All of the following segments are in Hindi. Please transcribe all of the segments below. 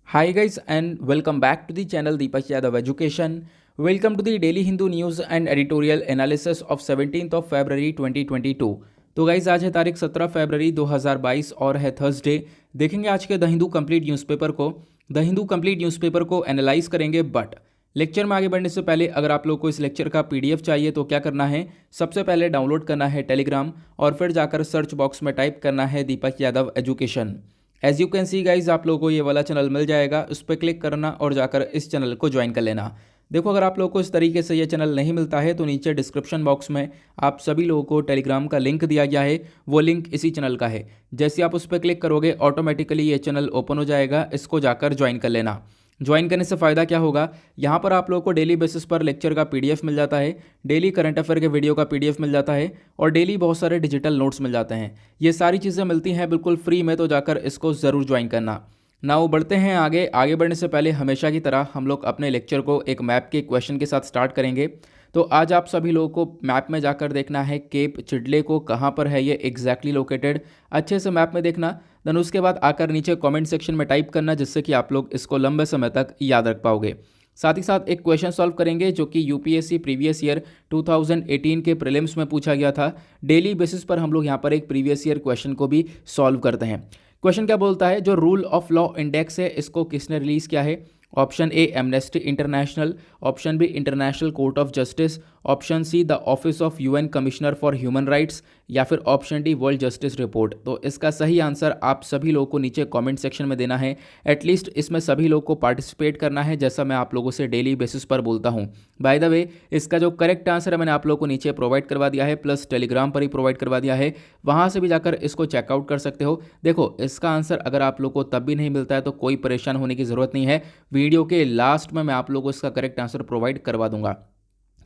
Hi guys and welcome back to the channel Deepak Yadav Education. Welcome to the Daily Hindu News and Editorial Analysis of 17th of February 2022. तो गाइज आज है तारीख 17 फरवरी 2022 और है थर्सडे। देखेंगे आज के द हिंदू कंप्लीट न्यूज़पेपर को। द हिंदू कंप्लीट न्यूज़पेपर को एनालाइज करेंगे, बट लेक्चर में आगे बढ़ने से पहले अगर आप लोग को इस लेक्चर का पीडीएफ चाहिए तो क्या करना है, सबसे पहले डाउनलोड करना है टेलीग्राम और फिर जाकर सर्च बॉक्स में टाइप करना है Deepak Yadav education. As you can see guys आप लोगों को ये वाला चैनल मिल जाएगा, उस पर क्लिक करना और जाकर इस चैनल को ज्वाइन कर लेना। देखो, अगर आप लोगों को इस तरीके से ये चैनल नहीं मिलता है तो नीचे डिस्क्रिप्शन बॉक्स में आप सभी लोगों को टेलीग्राम का लिंक दिया गया है, वो लिंक इसी चैनल का है। जैसे आप उस पर क्लिक करोगे ऑटोमेटिकली ये चैनल ओपन हो जाएगा, इसको जाकर ज्वाइन कर लेना। ज्वाइन करने से फ़ायदा क्या होगा, यहाँ पर आप लोगों को डेली बेसिस पर लेक्चर का पीडीएफ मिल जाता है, डेली करंट अफेयर के वीडियो का पीडीएफ मिल जाता है और डेली बहुत सारे डिजिटल नोट्स मिल जाते हैं। ये सारी चीज़ें मिलती हैं बिल्कुल फ्री में, तो जाकर इसको ज़रूर ज्वाइन करना। नाउ बढ़ते हैं आगे बढ़ने से पहले हमेशा की तरह हम लोग अपने लेक्चर को एक मैप के क्वेश्चन के साथ स्टार्ट करेंगे। तो आज आप सभी लोगों को मैप में जाकर देखना है केप चिडले को कहाँ पर है ये एग्जैक्टली लोकेटेड, अच्छे से मैप में देखना। देन उसके बाद आकर नीचे कमेंट सेक्शन में टाइप करना, जिससे कि आप लोग इसको लंबे समय तक याद रख पाओगे। साथ ही साथ एक क्वेश्चन सॉल्व करेंगे जो कि यूपीएससी प्रीवियस ईयर 2018 के प्रीलिम्स में पूछा गया था। डेली बेसिस पर हम लोग यहाँ पर एक प्रीवियस ईयर क्वेश्चन को भी सॉल्व करते हैं। क्वेश्चन क्या बोलता है, जो रूल ऑफ लॉ इंडेक्स है इसको किसने रिलीज़ किया है? Option A Amnesty International, option B International Court of Justice, option C the Office of UN Commissioner for Human Rights, या फिर option D World Justice Report. तो इसका सही आंसर आप सभी लोगों को नीचे कमेंट सेक्शन में देना है। एटलीस्ट इसमें सभी लोगों को पार्टिसिपेट करना है, जैसा मैं आप लोगों से डेली बेसिस पर बोलता हूँ। बाय द वे, इसका जो करेक्ट आंसर है मैंने आप लोगों को नीचे प्रोवाइड करवा दिया है, प्लस टेलीग्राम पर ही प्रोवाइड करवा दिया है, वहाँ से भी जाकर इसको चेकआउट कर सकते हो। देखो, इसका आंसर अगर आप लोग को तब भी नहीं मिलता है तो कोई परेशान होने की ज़रूरत नहीं है, वीडियो के लास्ट में मैं आप लोगों को इसका करेक्ट आंसर प्रोवाइड करवा दूंगा।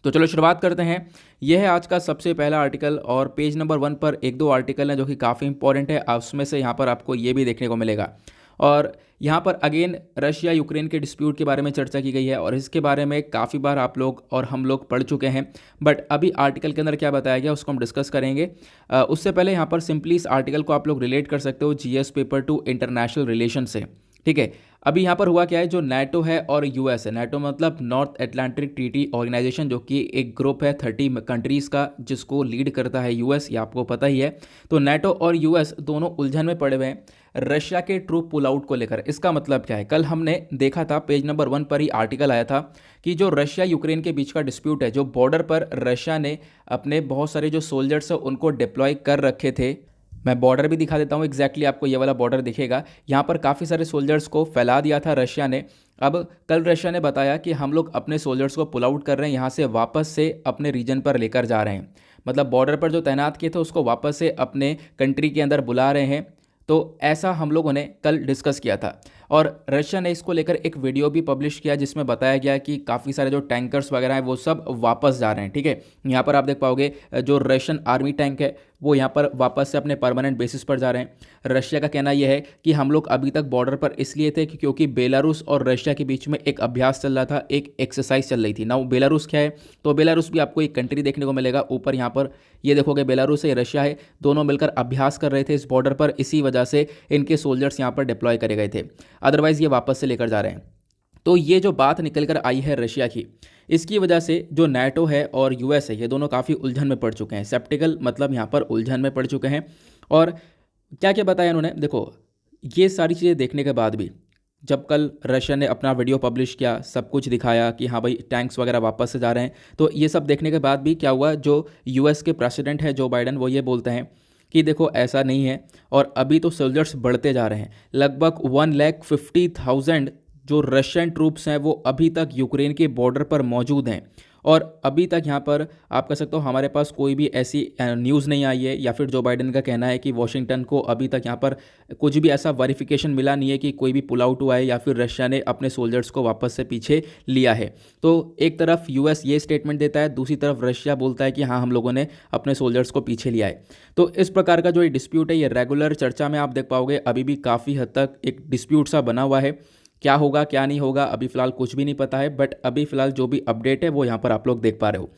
तो चलो शुरुआत करते हैं। यह है आज का सबसे पहला आर्टिकल और पेज नंबर 1 पर एक दो आर्टिकल हैं जो कि काफ़ी इंपॉर्टेंट है, उसमें से यहाँ पर आपको ये भी देखने को मिलेगा। और यहाँ पर अगेन रशिया यूक्रेन के डिस्प्यूट के बारे में चर्चा की गई है और इसके बारे में काफ़ी बार आप लोग और हम लोग पढ़ चुके हैं, बट अभी आर्टिकल के अंदर क्या बताया गया उसको हम डिस्कस करेंगे। उससे पहले यहाँ पर सिंपली इस आर्टिकल को आप लोग रिलेट कर सकते हो जीएस पेपर 2 इंटरनेशनल रिलेशन से। ठीक है, अभी यहाँ पर हुआ क्या है, जो नाटो है और यूएस है, नाटो मतलब नॉर्थ अटलांटिक ट्रीटी ऑर्गेनाइजेशन, जो कि एक ग्रुप है 30 कंट्रीज़ का, जिसको लीड करता है यूएस, ये आपको पता ही है। तो नाटो और यूएस दोनों उलझन में पड़े हुए हैं रशिया के ट्रूप पुल आउट को लेकर। इसका मतलब क्या है, कल हमने देखा था पेज नंबर 1 पर ही आर्टिकल आया था कि जो रशिया यूक्रेन के बीच का डिस्प्यूट है, जो बॉर्डर पर रशिया ने अपने बहुत सारे जो सोल्जर्स हैं उनको डिप्लॉय कर रखे थे। मैं बॉर्डर भी दिखा देता हूँ, एग्जैक्टली आपको ये वाला बॉर्डर दिखेगा। यहाँ पर काफ़ी सारे सोल्जर्स को फैला दिया था रशिया ने। अब कल रशिया ने बताया कि हम लोग अपने सोल्जर्स को पुल आउट कर रहे हैं, यहाँ से वापस से अपने रीजन पर लेकर जा रहे हैं। मतलब बॉर्डर पर जो तैनात किए थे उसको वापस से अपने कंट्री के अंदर बुला रहे हैं। तो ऐसा हम लोगों ने कल डिस्कस किया था और रशिया ने इसको लेकर एक वीडियो भी पब्लिश किया जिसमें बताया गया कि काफ़ी सारे जो टैंकर्स वगैरह हैं वो सब वापस जा रहे हैं। ठीक है, यहाँ पर आप देख पाओगे जो रशियन आर्मी टैंक है वो यहाँ पर वापस से अपने परमानेंट बेसिस पर जा रहे हैं। रशिया का कहना यह है कि हम लोग अभी तक बॉर्डर पर इसलिए थे क्योंकि बेलारूस और रशिया के बीच में एक अभ्यास चल रहा था, एक एक्सरसाइज चल रही थी ना। बेलारूस क्या है, तो बेलारूस भी आपको एक कंट्री देखने को मिलेगा ऊपर, यहाँ पर ये देखोगे बेलारूस है, रशिया है, दोनों मिलकर अभ्यास कर रहे थे इस बॉर्डर पर, इसी वजह से इनके सोल्जर्स यहाँ पर डिप्लॉय करे गए थे, अदरवाइज ये वापस से लेकर जा रहे हैं। तो ये जो बात निकल कर आई है रशिया की, इसकी वजह से जो नाटो है और यूएस है ये दोनों काफ़ी उलझन में पड़ चुके हैं। सेप्टिकल मतलब यहाँ पर उलझन में पड़ चुके हैं। और क्या क्या बताया इन्होंने, देखो ये सारी चीज़ें देखने के बाद भी जब कल रशिया ने अपना वीडियो पब्लिश किया, सब कुछ दिखाया कि हाँ भाई टैंक्स वगैरह वापस से जा रहे हैं, तो ये सब देखने के बाद भी क्या हुआ, जो यूएस के प्रेसिडेंट है जो बाइडन, वो ये बोलते हैं कि देखो ऐसा नहीं है और अभी तो सोल्जर्स बढ़ते जा रहे हैं। लगभग 1,50,000 जो रशियन ट्रूप्स हैं वो अभी तक यूक्रेन के बॉर्डर पर मौजूद हैं और अभी तक यहाँ पर आप कह सकते हो हमारे पास कोई भी ऐसी न्यूज़ नहीं आई है, या फिर जो बाइडन का कहना है कि वॉशिंगटन को अभी तक यहाँ पर कुछ भी ऐसा वेरिफिकेशन मिला नहीं है कि कोई भी पुल आउट हुआ है या फिर रशिया ने अपने सोल्जर्स को वापस से पीछे लिया है। तो एक तरफ यूएस ये स्टेटमेंट देता है, दूसरी तरफ रशिया बोलता है कि हाँ हम लोगों ने अपने सोल्जर्स को पीछे लिया है। तो इस प्रकार का जो ये डिस्प्यूट है ये रेगुलर चर्चा में आप देख पाओगे, अभी भी काफ़ी हद तक एक डिस्प्यूट सा बना हुआ है। क्या होगा क्या नहीं होगा अभी फ़िलहाल कुछ भी नहीं पता है, बट अभी फ़िलहाल जो भी अपडेट है वो यहाँ पर आप लोग देख पा रहे हो।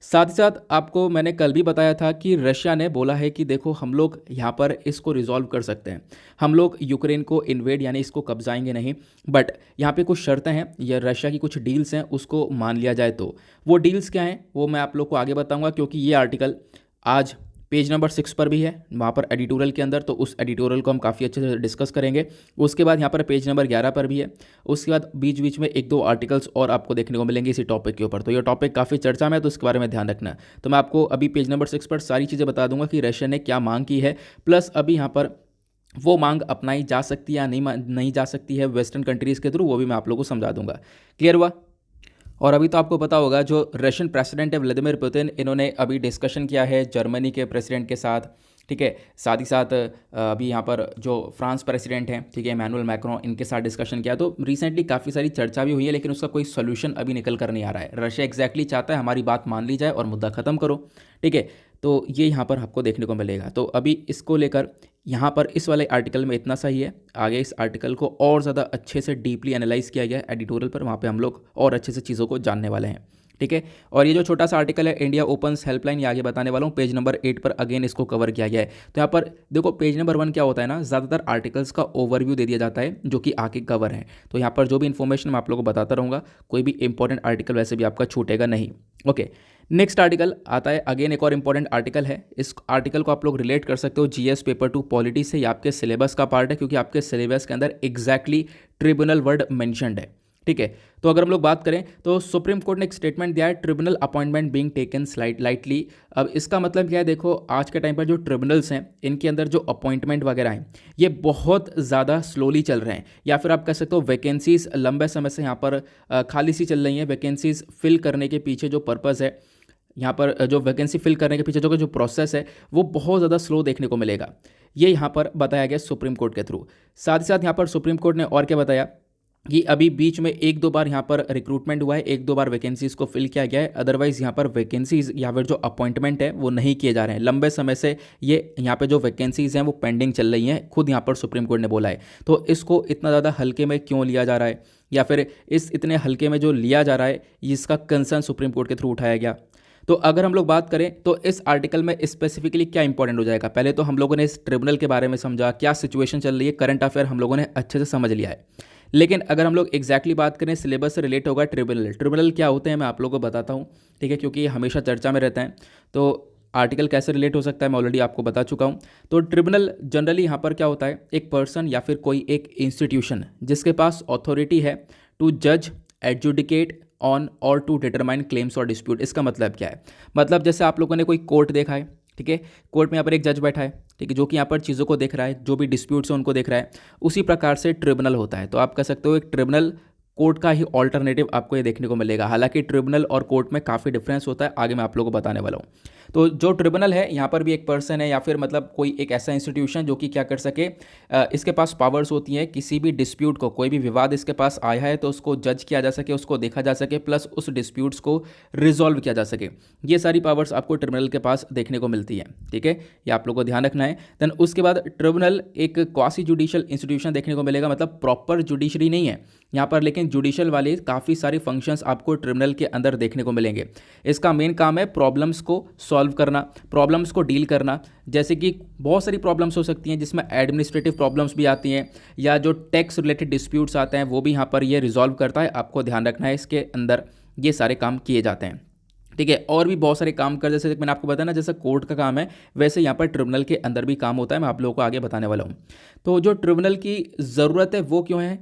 साथ ही साथ आपको मैंने कल भी बताया था कि रशिया ने बोला है कि देखो हम लोग यहाँ पर इसको रिजॉल्व कर सकते हैं, हम लोग यूक्रेन को इन्वेड यानी इसको कब्जाएंगे नहीं, बट यहाँ पे कुछ शर्तें हैं या रशिया की कुछ डील्स हैं, उसको मान लिया जाए तो वो डील्स क्या हैं वो मैं आप लोग को आगे बताऊँगा, क्योंकि ये आर्टिकल आज पेज नंबर 6 पर भी है वहाँ पर एडिटोरियल के अंदर, तो उस एडिटोरियल को हम काफ़ी अच्छे से डिस्कस करेंगे। उसके बाद यहाँ पर पेज नंबर 11 पर भी है। उसके बाद बीच बीच में एक दो आर्टिकल्स और आपको देखने को मिलेंगे इसी टॉपिक के ऊपर, तो ये टॉपिक काफ़ी चर्चा में है, तो इसके बारे में ध्यान रखना है। तो मैं आपको अभी पेज नंबर 6 पर सारी चीज़ें बता दूंगा कि रशिया ने क्या मांग की है, प्लस अभी यहाँ पर वो मांग अपनाई जा सकती है या नहीं जा सकती है वेस्टर्न कंट्रीज़ के थ्रू, वो भी मैं आप लोगों को समझा दूंगा। क्लियर हुआ? और अभी तो आपको पता होगा जो रशियन प्रेसिडेंट है व्लादिमीर पुतिन, इन्होंने अभी डिस्कशन किया है जर्मनी के प्रेसिडेंट के साथ, ठीक है। साथ ही साथ अभी यहाँ पर जो फ्रांस प्रेसिडेंट हैं, ठीक है, इमैनुअल मैक्रोन, इनके साथ डिस्कशन किया। तो रिसेंटली काफ़ी सारी चर्चा भी हुई है, लेकिन उसका कोई सोल्यूशन अभी निकल कर नहीं आ रहा है। रशिया एग्जैक्टली चाहता है हमारी बात मान ली जाए और मुद्दा ख़त्म करो, ठीक है। तो ये यहाँ पर आपको देखने को मिलेगा। तो अभी इसको लेकर यहाँ पर इस वाले आर्टिकल में इतना सही है। आगे इस आर्टिकल को और ज़्यादा अच्छे से डीपली एनालाइज किया गया है एडिटोरियल पर, वहाँ पे हम लोग और अच्छे से चीज़ों को जानने वाले हैं, ठीक है। और ये जो छोटा सा आर्टिकल है इंडिया ओपन्स हेल्पलाइन, ये आगे बताने वाला हूँ, पेज नंबर 8 पर अगेन इसको कवर किया गया है। तो यहाँ पर देखो पेज नंबर 1 क्या होता है ना, ज़्यादातर आर्टिकल्स का ओवरव्यू दे दिया जाता है जो कि आगे कवर है। तो यहाँ पर जो भी इन्फॉर्मेशन मैं आप लोगों को बताता रहूँगा, कोई भी इंपॉर्टेंट आर्टिकल वैसे भी आपका छूटेगा नहीं। ओके, नेक्स्ट आर्टिकल आता है, अगेन एक और इंपॉर्टेंट आर्टिकल है। इस आर्टिकल को आप लोग रिलेट कर सकते हो जीएस पेपर 2 पॉलिटी से, ये आपके सिलेबस का पार्ट है, क्योंकि आपके सिलेबस के अंदर एग्जैक्टली ट्रिब्यूनल वर्ड मेंशन्ड है, ठीक है। तो अगर हम लोग बात करें तो सुप्रीम कोर्ट ने एक स्टेटमेंट दिया है, tribunal appointment being taken lightly. अब इसका मतलब क्या है, देखो आज के टाइम पर जो ट्रिब्यूनल्स हैं इनके अंदर जो अपॉइंटमेंट वगैरह हैं ये बहुत ज़्यादा स्लोली चल रहे हैं, या फिर आप कह सकते हो वैकेंसीज लंबे समय से यहाँ पर खाली सी चल रही हैं। वैकेंसीज फिल करने के पीछे जो पर्पज़ है, यहाँ पर जो वैकेंसी फिल करने के पीछे जो प्रोसेस है वो बहुत ज़्यादा स्लो देखने को मिलेगा, ये यहाँ पर बताया गया सुप्रीम कोर्ट के थ्रू। साथ ही साथ यहाँ पर सुप्रीम कोर्ट ने और क्या बताया कि अभी बीच में एक दो बार यहाँ पर रिक्रूटमेंट हुआ है, एक दो बार वैकेंसीज़ को फिल किया गया है, अदरवाइज़ यहाँ पर वैकेंसीज़ या फिर जो अपॉइंटमेंट है वो नहीं किए जा रहे हैं। लंबे समय से ये यहाँ पे जो वैकेंसीज़ हैं वो पेंडिंग चल रही हैं, खुद यहाँ पर सुप्रीम कोर्ट ने बोला है। तो इसको इतना ज़्यादा हल्के में क्यों लिया जा रहा है, या फिर इस इतने हल्के में जो लिया जा रहा है इसका कंसर्न सुप्रीम कोर्ट के थ्रू उठाया गया। तो अगर हम लोग बात करें तो इस आर्टिकल में स्पेसिफिकली क्या इंपॉर्टेंट हो जाएगा, पहले तो हम लोगों ने इस ट्रिब्यूनल के बारे में समझा, क्या सिचुएशन चल रही है, करंट अफेयर हम लोगों ने अच्छे से समझ लिया है। लेकिन अगर हम लोग एग्जैक्टली बात करें सिलेबस से रिलेट होगा ट्रिब्यूनल क्या होते हैं मैं आप लोगों को बताता हूँ, ठीक है, क्योंकि ये हमेशा चर्चा में रहते हैं। तो आर्टिकल कैसे रिलेट हो सकता है मैं ऑलरेडी आपको बता चुका हूँ। तो ट्रिब्यूनल जनरली यहाँ पर क्या होता है, एक पर्सन या फिर कोई एक इंस्टीट्यूशन जिसके पास अथॉरिटी है टू जज, एडजुडिकेट ऑन और टू डिटरमाइन क्लेम्स और डिस्प्यूट। इसका मतलब क्या है, मतलब जैसे आप लोगों ने कोई कोर्ट देखा है, ठीक है, कोर्ट में यहाँ पर एक जज बैठा है, ठीक है, जो कि यहाँ पर चीज़ों को देख रहा है, जो भी डिस्प्यूट्स हैं उनको देख रहा है, उसी प्रकार से ट्रिब्यूनल होता है। तो आप कह सकते हो एक ट्रिब्यूनल कोर्ट का ही ऑल्टरनेटिव आपको ये देखने को मिलेगा। हालांकि ट्रिब्यूनल और कोर्ट में काफ़ी डिफरेंस होता है, आगे मैं आप लोगों को बताने वाला हूँ। तो जो ट्रिब्यूनल है यहाँ पर भी एक पर्सन है या फिर मतलब कोई एक ऐसा इंस्टीट्यूशन जो कि क्या कर सके, इसके पास पावर्स होती हैं, किसी भी डिस्प्यूट को, कोई भी विवाद इसके पास आया है तो उसको जज किया जा सके, उसको देखा जा सके, प्लस उस डिस्प्यूट्स को रिजॉल्व किया जा सके। ये सारी पावर्स आपको ट्रिब्यूनल के पास देखने को मिलती है, ठीक है, ये आप लोगों को ध्यान रखना है। देन उसके बाद ट्रिब्यूनल एक क्वासी जुडिशियल इंस्टीट्यूशन देखने को मिलेगा, मतलब प्रॉपर जुडिशरी नहीं है यहाँ पर, लेकिन जुडिशियल वाले काफ़ी सारे फंक्शंस आपको ट्रिब्यूनल के अंदर देखने को मिलेंगे। इसका मेन काम है प्रॉब्लम्स को सॉल्व करना, प्रॉब्लम्स को डील करना। जैसे कि बहुत सारी प्रॉब्लम्स हो सकती हैं जिसमें एडमिनिस्ट्रेटिव प्रॉब्लम्स भी आती हैं, या जो टैक्स रिलेटेड डिस्प्यूट्स आते हैं वो भी यहाँ पर ये रिजॉल्व करता है। आपको ध्यान रखना है इसके अंदर ये सारे काम किए जाते हैं, ठीक है। और भी बहुत सारे काम कर, जैसे मैंने आपको बताया ना, जैसे कोर्ट का काम है वैसे यहाँ पर ट्रिब्यूनल के अंदर भी काम होता है, मैं आप लोगों को आगे बताने वाला हूँ। तो जो ट्रिब्यूनल की ज़रूरत है वो क्यों है,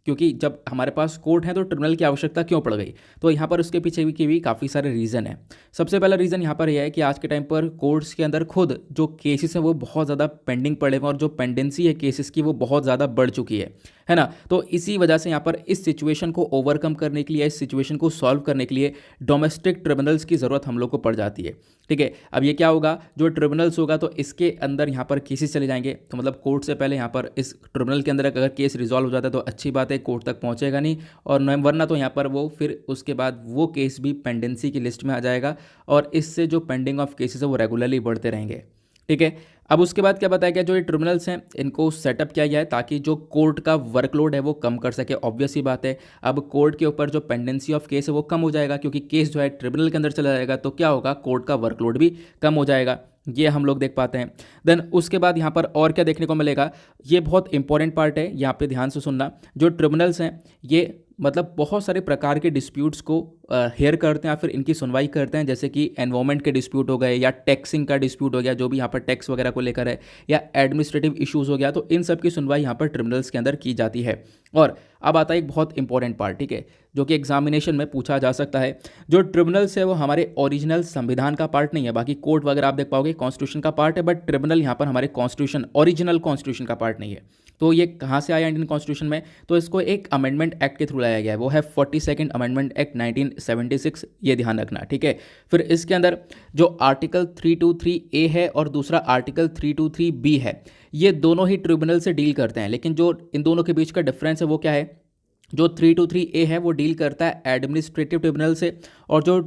क्योंकि जब हमारे पास कोर्ट है तो ट्रिब्यूनल की आवश्यकता क्यों पड़ गई, तो यहाँ पर उसके पीछे भी काफ़ी सारे रीज़न है। सबसे पहला रीज़न यहाँ पर यह है कि आज के टाइम पर कोर्ट्स के अंदर खुद जो केसेस हैं वो बहुत ज़्यादा पेंडिंग पड़े हुए हैं, और जो पेंडेंसी है केसेस की वो बहुत ज़्यादा बढ़ चुकी है ना। तो इसी वजह से यहाँ पर इस सिचुएशन को ओवरकम करने के लिए, इस सिचुएशन को सॉल्व करने के लिए डोमेस्टिक ट्रिब्यूनल्स की ज़रूरत हम लोग को पड़ जाती है, ठीक है। अब ये क्या होगा, जो ट्रिब्यूनल्स होगा तो इसके अंदर यहाँ पर केसेस चले जाएंगे, तो मतलब कोर्ट से पहले यहाँ पर इस ट्रिब्यूनल के अंदर अगर केस रिजॉल्व हो जाता है तो अच्छी बात है, कोर्ट तक पहुँचेगा नहीं, और वरना तो यहाँ पर वो फिर उसके बाद वो केस भी पेंडेंसी की लिस्ट में आ जाएगा, और इससे जो पेंडिंग ऑफ केसेस है वो रेगुलरली बढ़ते रहेंगे, ठीक है। अब उसके बाद क्या बताया गया, जो ये ट्रिब्यूनल्स हैं इनको सेटअप किया गया है ताकि जो कोर्ट का वर्कलोड है वो कम कर सके। ऑब्वियस ही बात है, अब कोर्ट के ऊपर जो पेंडेंसी ऑफ केस है वो कम हो जाएगा, क्योंकि केस जो है ट्रिब्यूनल के अंदर चला जाएगा तो क्या होगा, कोर्ट का वर्कलोड भी कम हो जाएगा। ये हम लोग देख पाते हैं। देन उसके बाद यहाँ पर और क्या देखने को मिलेगा, ये बहुत इंपॉर्टेंट पार्ट है, यहाँ पे ध्यान से सुनना। जो ट्रिब्यूनल्स हैं ये मतलब बहुत सारे प्रकार के डिस्प्यूट्स को हेयर करते हैं या फिर इनकी सुनवाई करते हैं, जैसे कि एनवायरमेंट के डिस्प्यूट हो गए या टैक्सिंग का डिस्प्यूट हो गया, जो भी यहाँ पर टैक्स वगैरह को लेकर है, या एडमिनिस्ट्रेटिव इश्यूज़ हो गया, तो इन सब की सुनवाई यहाँ पर ट्रिब्यूनल्स के अंदर की जाती है। और अब आता है एक बहुत इंपॉर्टेंट पार्ट, ठीक है, जो कि एग्जामिनेशन में पूछा जा सकता है। जो ट्रिब्यूनल्स है वो हमारे ओरिजिनल संविधान का पार्ट नहीं है, बाकी कोर्ट वगैरह आप देख पाओगे कॉन्स्टिट्यूशन का पार्ट है, बट ट्रिब्यूनल यहाँ पर हमारे कॉन्स्टिट्यूशन ओरिजिनल कॉन्स्टिट्यूशन का पार्ट नहीं है। तो ये कहाँ से आया इंडियन कॉन्स्टिट्यूशन में, तो इसको एक अमेंडमेंट एक्ट के थ्रू लाया गया है, वो है 42nd अमेंडमेंट एक्ट 1976, ये ध्यान रखना, ठीक है। फिर इसके अंदर जो आर्टिकल 323A है और दूसरा आर्टिकल 323B है, ये दोनों ही ट्रिब्यूनल से डील करते हैं, लेकिन जो इन दोनों के बीच का डिफरेंस है वो क्या है, जो 323A है वो डील करता है एडमिनिस्ट्रेटिव ट्रिब्यूनल से, और जो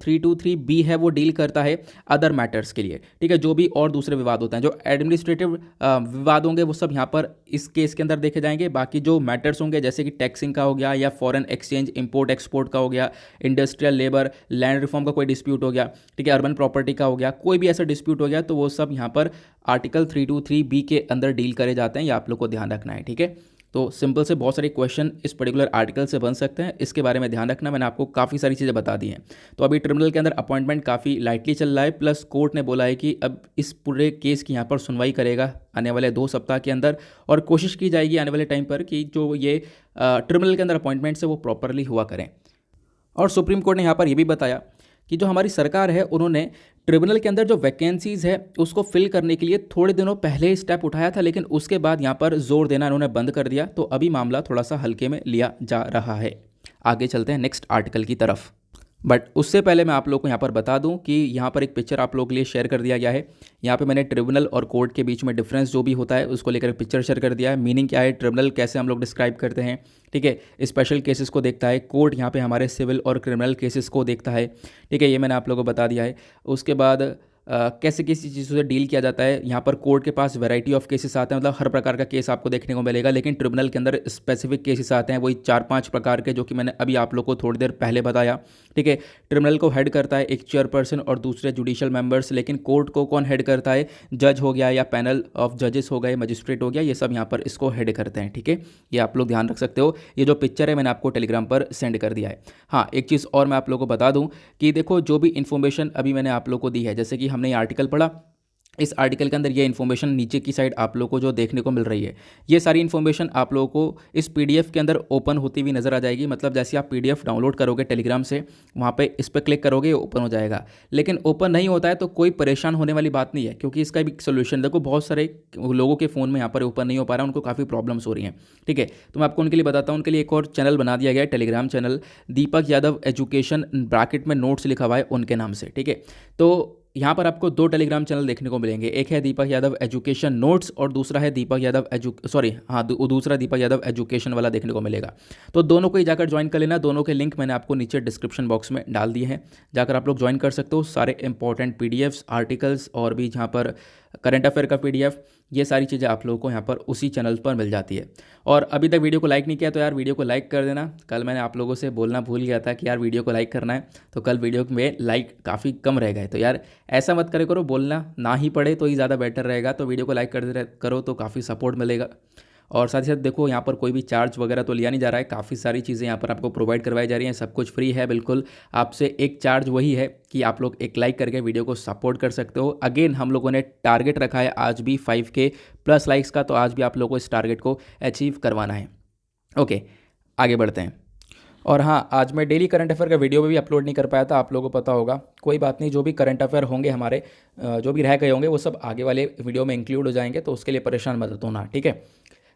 323B है वो डील करता है अदर मैटर्स के लिए, ठीक है, जो भी और दूसरे विवाद होते हैं। जो एडमिनिस्ट्रेटिव विवाद होंगे वो सब यहाँ पर इस केस के अंदर देखे जाएंगे, बाकी जो मैटर्स होंगे जैसे कि टैक्सिंग का हो गया या फॉरेन एक्सचेंज इंपोर्ट एक्सपोर्ट का हो गया, इंडस्ट्रियल लेबर लैंड रिफॉर्म का कोई डिस्प्यूट हो गया, ठीक है, अर्बन प्रॉपर्टी का हो गया, कोई भी ऐसा डिस्प्यूट हो गया, तो वो सब यहाँ पर आर्टिकल 323B के अंदर डील करे जाते हैं, ये आप लोग को ध्यान रखना है, ठीक है। तो सिंपल से बहुत सारे क्वेश्चन इस पर्टिकुलर आर्टिकल से बन सकते हैं, इसके बारे में ध्यान रखना। मैंने आपको काफ़ी सारी चीज़ें बता दी हैं। तो अभी ट्रिब्यूनल के अंदर अपॉइंटमेंट काफ़ी लाइटली चल रहा है, प्लस कोर्ट ने बोला है कि अब इस पूरे केस की यहाँ पर सुनवाई करेगा आने वाले 2 सप्ताह के अंदर, और कोशिश की जाएगी आने वाले टाइम पर कि जो ये ट्रिब्यूनल के अंदर अपॉइंटमेंट्स है वो प्रॉपरली हुआ करें। और सुप्रीम कोर्ट ने यहाँ पर यह भी बताया कि जो हमारी सरकार है उन्होंने ट्रिब्यूनल के अंदर जो वैकेंसीज़ है उसको फिल करने के लिए थोड़े दिनों पहले ही स्टेप उठाया था, लेकिन उसके बाद यहाँ पर जोर देना इन्होंने बंद कर दिया, तो अभी मामला थोड़ा सा हल्के में लिया जा रहा है। आगे चलते हैं नेक्स्ट आर्टिकल की तरफ, बट उससे पहले मैं आप लोग को यहाँ पर बता दूं कि यहाँ पर एक पिक्चर आप लोगों के लिए शेयर कर दिया गया है। यहाँ पे मैंने ट्रिब्यूनल और कोर्ट के बीच में डिफरेंस जो भी होता है उसको लेकर पिक्चर शेयर कर दिया है। मीनिंग क्या है, ट्रिब्यूनल कैसे हम लोग डिस्क्राइब करते हैं, ठीक है, स्पेशल केसेस को देखता है, कोर्ट यहाँ पे हमारे सिविल और क्रिमिनल केसेस को देखता है, ठीक है, ये मैंने आप लोगों को बता दिया है। उसके बाद कैसे किसी चीज़ों से डील किया जाता है, यहाँ पर कोर्ट के पास वैरायटी ऑफ केसेस आते हैं, मतलब हर प्रकार का केस आपको देखने को मिलेगा, लेकिन ट्रिब्यूनल के अंदर स्पेसिफिक केसेस आते हैं, वही 4-5 प्रकार के, जो कि मैंने अभी आप लोग को थोड़ी देर पहले बताया, ठीक है। ट्रिब्यूनल को हेड करता है एक चेयरपर्सन और दूसरे जुडिशियल मेंबर्स, लेकिन कोर्ट को कौन हेड करता है, जज हो गया या पैनल ऑफ जजेस हो गए, मजिस्ट्रेट हो गया, ये सब यहाँ पर इसको हेड करते हैं, ठीक है। ये आप लोग ध्यान रख सकते हो। ये जो पिक्चर है मैंने आपको टेलीग्राम पर सेंड कर दिया है। हाँ, एक चीज़ और मैं आप लोग को बता दूँ कि देखो जो भी इन्फॉर्मेशन अभी मैंने आप लोग को दी है, जैसे कि हमने ये आर्टिकल पढ़ा, इस आर्टिकल के अंदर ये इन्फॉर्मेशन नीचे की साइड आप लोगों को जो देखने को मिल रही है, ये सारी इन्फॉर्मेशन आप लोगों को इस पीडीएफ के अंदर ओपन होती हुई नज़र आ जाएगी। मतलब जैसे आप पीडीएफ डाउनलोड करोगे टेलीग्राम से, वहाँ पे इस पर क्लिक करोगे ये ओपन हो जाएगा। लेकिन ओपन नहीं होता है तो कोई परेशान होने वाली बात नहीं है, क्योंकि इसका भी सोल्यूशन देखो, बहुत सारे लोगों के फ़ोन में यहाँ पर ओपन नहीं हो पा रहा है, उनको काफ़ी प्रॉब्लम्स हो रही हैं, ठीक है। तो मैं आपको उनके लिए बताता हूँ, उनके लिए एक और चैनल बना दिया गया है, टेलीग्राम चैनल दीपक यादव एजुकेशन, ब्रैकेट में नोट्स लिखा हुआ है उनके नाम से, ठीक है। तो यहाँ पर आपको 2 टेलीग्राम चैनल देखने को मिलेंगे, एक है दीपक यादव एजुकेशन नोट्स और दूसरा है दीपक यादव दूसरा दीपक यादव एजुकेशन वाला देखने को मिलेगा। तो दोनों को ही जाकर ज्वाइन कर लेना, दोनों के लिंक मैंने आपको नीचे डिस्क्रिप्शन बॉक्स में डाल दिए हैं, जाकर आप लोग ज्वाइन कर सकते हो। सारे इंपॉर्टेंट पीडीएफ्स, आर्टिकल्स और भी जहाँ पर करंट अफेयर का पीडीएफ, ये सारी चीज़ें आप लोगों को यहाँ पर उसी चैनल पर मिल जाती है। और अभी तक वीडियो को लाइक नहीं किया तो यार वीडियो को लाइक कर देना। कल मैंने आप लोगों से बोलना भूल गया था कि यार वीडियो को लाइक करना है, तो कल वीडियो में लाइक काफ़ी कम रह गए, तो यार ऐसा मत करे करो, बोलना ना ही पड़े तो ही ज़्यादा बेटर रहेगा। तो वीडियो को लाइक करो तो काफ़ी सपोर्ट मिलेगा। और साथ ही साथ देखो यहाँ पर कोई भी चार्ज वगैरह तो लिया नहीं जा रहा है, काफ़ी सारी चीज़ें यहाँ पर आपको प्रोवाइड करवाई जा रही हैं, सब कुछ फ्री है बिल्कुल। आपसे एक चार्ज वही है कि आप लोग एक लाइक करके वीडियो को सपोर्ट कर सकते हो। अगेन हम लोगों ने टारगेट रखा है आज भी 5K प्लस लाइक्स का, तो आज भी आप लोगों को इस टारगेट को अचीव करवाना है। ओके, आगे बढ़ते हैं। और हाँ, आज मैं डेली करंट अफेयर का वीडियो भी अपलोड नहीं कर पाया था, आप लोगों को पता होगा। कोई बात नहीं, जो भी करंट अफेयर होंगे हमारे, जो भी रह गए होंगे, वो सब आगे वाले वीडियो में इंक्लूड हो जाएंगे, तो उसके लिए परेशान मत होना, ठीक है।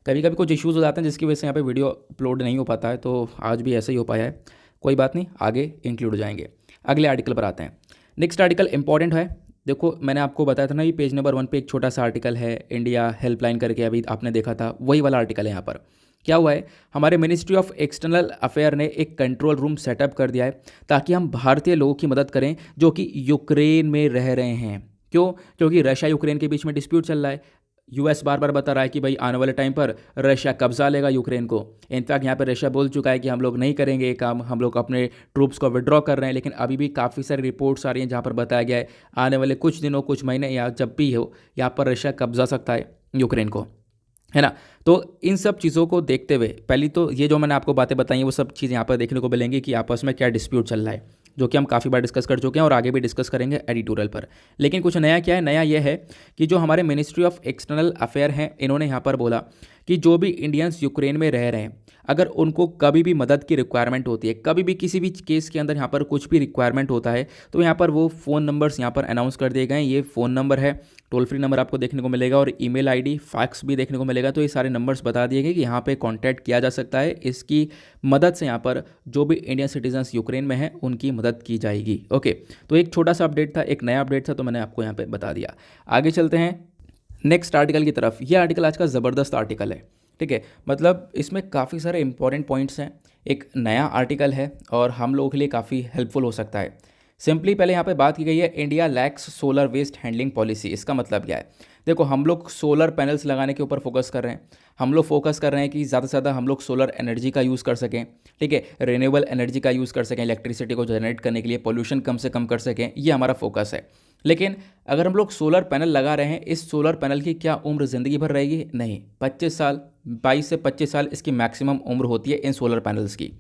कभी कभी कुछ इश्यूज़ हो जाते हैं जिसकी वजह से यहाँ पे वीडियो अपलोड नहीं हो पाता है, तो आज भी ऐसा ही हो पाया है। कोई बात नहीं, आगे इंक्लूड हो जाएंगे। अगले आर्टिकल पर आते हैं। नेक्स्ट आर्टिकल इंपॉर्टेंट है। देखो मैंने आपको बताया था ना, ये पेज नंबर 1 पे एक छोटा सा आर्टिकल है, इंडिया हेल्पलाइन करके, अभी आपने देखा था, वही वाला आर्टिकल है। यहाँ पर क्या हुआ है, हमारे मिनिस्ट्री ऑफ एक्सटर्नल अफेयर ने एक कंट्रोल रूम सेटअप कर दिया है ताकि हम भारतीय लोगों की मदद करें जो कि यूक्रेन में रह रहे हैं। क्यों? क्योंकि रशिया यूक्रेन के बीच में डिस्प्यूट चल रहा है। यूएस बार बार बता रहा है कि भाई आने वाले टाइम पर रशिया कब्जा लेगा यूक्रेन को। इनफैक्ट यहाँ पर रशिया बोल चुका है कि हम लोग नहीं करेंगे ये काम, हम लोग अपने ट्रूप्स को विड्रॉ कर रहे हैं। लेकिन अभी भी काफ़ी सारी रिपोर्ट्स आ रही हैं जहाँ पर बताया गया है आने वाले कुछ दिनों, कुछ महीने या जब भी हो, यहाँ पर रशिया कब्जा सकता है यूक्रेन को, है ना। तो इन सब चीज़ों को देखते हुए पहली तो ये जो मैंने आपको बातें बताई हैं वो सब चीज़ यहाँ पर देखने को मिलेंगी कि आपस में क्या डिस्प्यूट चल रहा है, जो कि हम काफ़ी बार डिस्कस कर चुके हैं और आगे भी डिस्कस करेंगे एडिटोरियल पर। लेकिन कुछ नया क्या है? नया ये है कि जो हमारे मिनिस्ट्री ऑफ एक्सटर्नल अफेयर हैं, इन्होंने यहाँ पर बोला कि जो भी इंडियंस यूक्रेन में रह रहे हैं, अगर उनको कभी भी मदद की रिक्वायरमेंट होती है, कभी भी किसी भी केस के अंदर यहाँ पर कुछ भी रिक्वायरमेंट होता है, तो यहाँ पर वो फ़ोन नंबर्स यहाँ पर अनाउंस कर दिए गए हैं। ये फ़ोन नंबर है, टोल फ्री नंबर आपको देखने को मिलेगा और ईमेल आईडी, फैक्स भी देखने को मिलेगा। तो ये सारे नंबर्स बता दिए गए कि यहाँ पे कांटेक्ट किया जा सकता है। इसकी मदद से यहाँ पर जो भी इंडियन सिटीजन्स यूक्रेन में हैं उनकी मदद की जाएगी। ओके, तो एक छोटा सा अपडेट था, एक नया अपडेट था, तो मैंने आपको यहाँ पे बता दिया। आगे चलते हैं नेक्स्ट आर्टिकल की तरफ। यह आर्टिकल आज का ज़बरदस्त आर्टिकल है, ठीक है। मतलब इसमें काफ़ी सारे इंपॉर्टेंट पॉइंट्स हैं, एक नया आर्टिकल है और हम लोगों के लिए काफ़ी हेल्पफुल हो सकता है। सिंपली पहले यहाँ पे बात की गई है India lacks solar waste handling policy. इसका मतलब क्या है? देखो, हम लोग सोलर पैनल्स लगाने के ऊपर फोकस कर रहे हैं, हम लोग फोकस कर रहे हैं कि ज़्यादा से ज़्यादा हम लोग सोलर एनर्जी का यूज़ कर सकें, ठीक है, रिन्यूएबल एनर्जी का यूज़ कर सकें, इलेक्ट्रिसिटी को जनरेट करने के लिए, पोल्यूशन कम से कम कर सकें, ये हमारा फोकस है। लेकिन अगर हम लोग सोलर पैनल लगा रहे हैं, इस सोलर पैनल की क्या उम्र ज़िंदगी भर रहेगी? नहीं, 25 साल, 22 से 25 साल इसकी मैक्सिमम उम्र होती है इन सोलर पैनल्स की।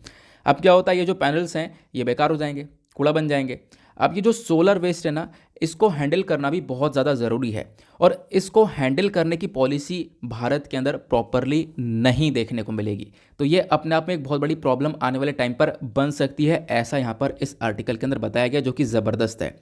अब क्या होता है, ये जो पैनल्स हैं ये बेकार हो जाएंगे, कूड़ा बन जाएंगे। अब ये जो सोलर वेस्ट है ना, इसको हैंडल करना भी बहुत ज़्यादा ज़रूरी है और इसको हैंडल करने की पॉलिसी भारत के अंदर प्रॉपरली नहीं देखने को मिलेगी। तो ये अपने आप में एक बहुत बड़ी प्रॉब्लम आने वाले टाइम पर बन सकती है, ऐसा यहाँ पर इस आर्टिकल के अंदर बताया गया, जो कि ज़बरदस्त है,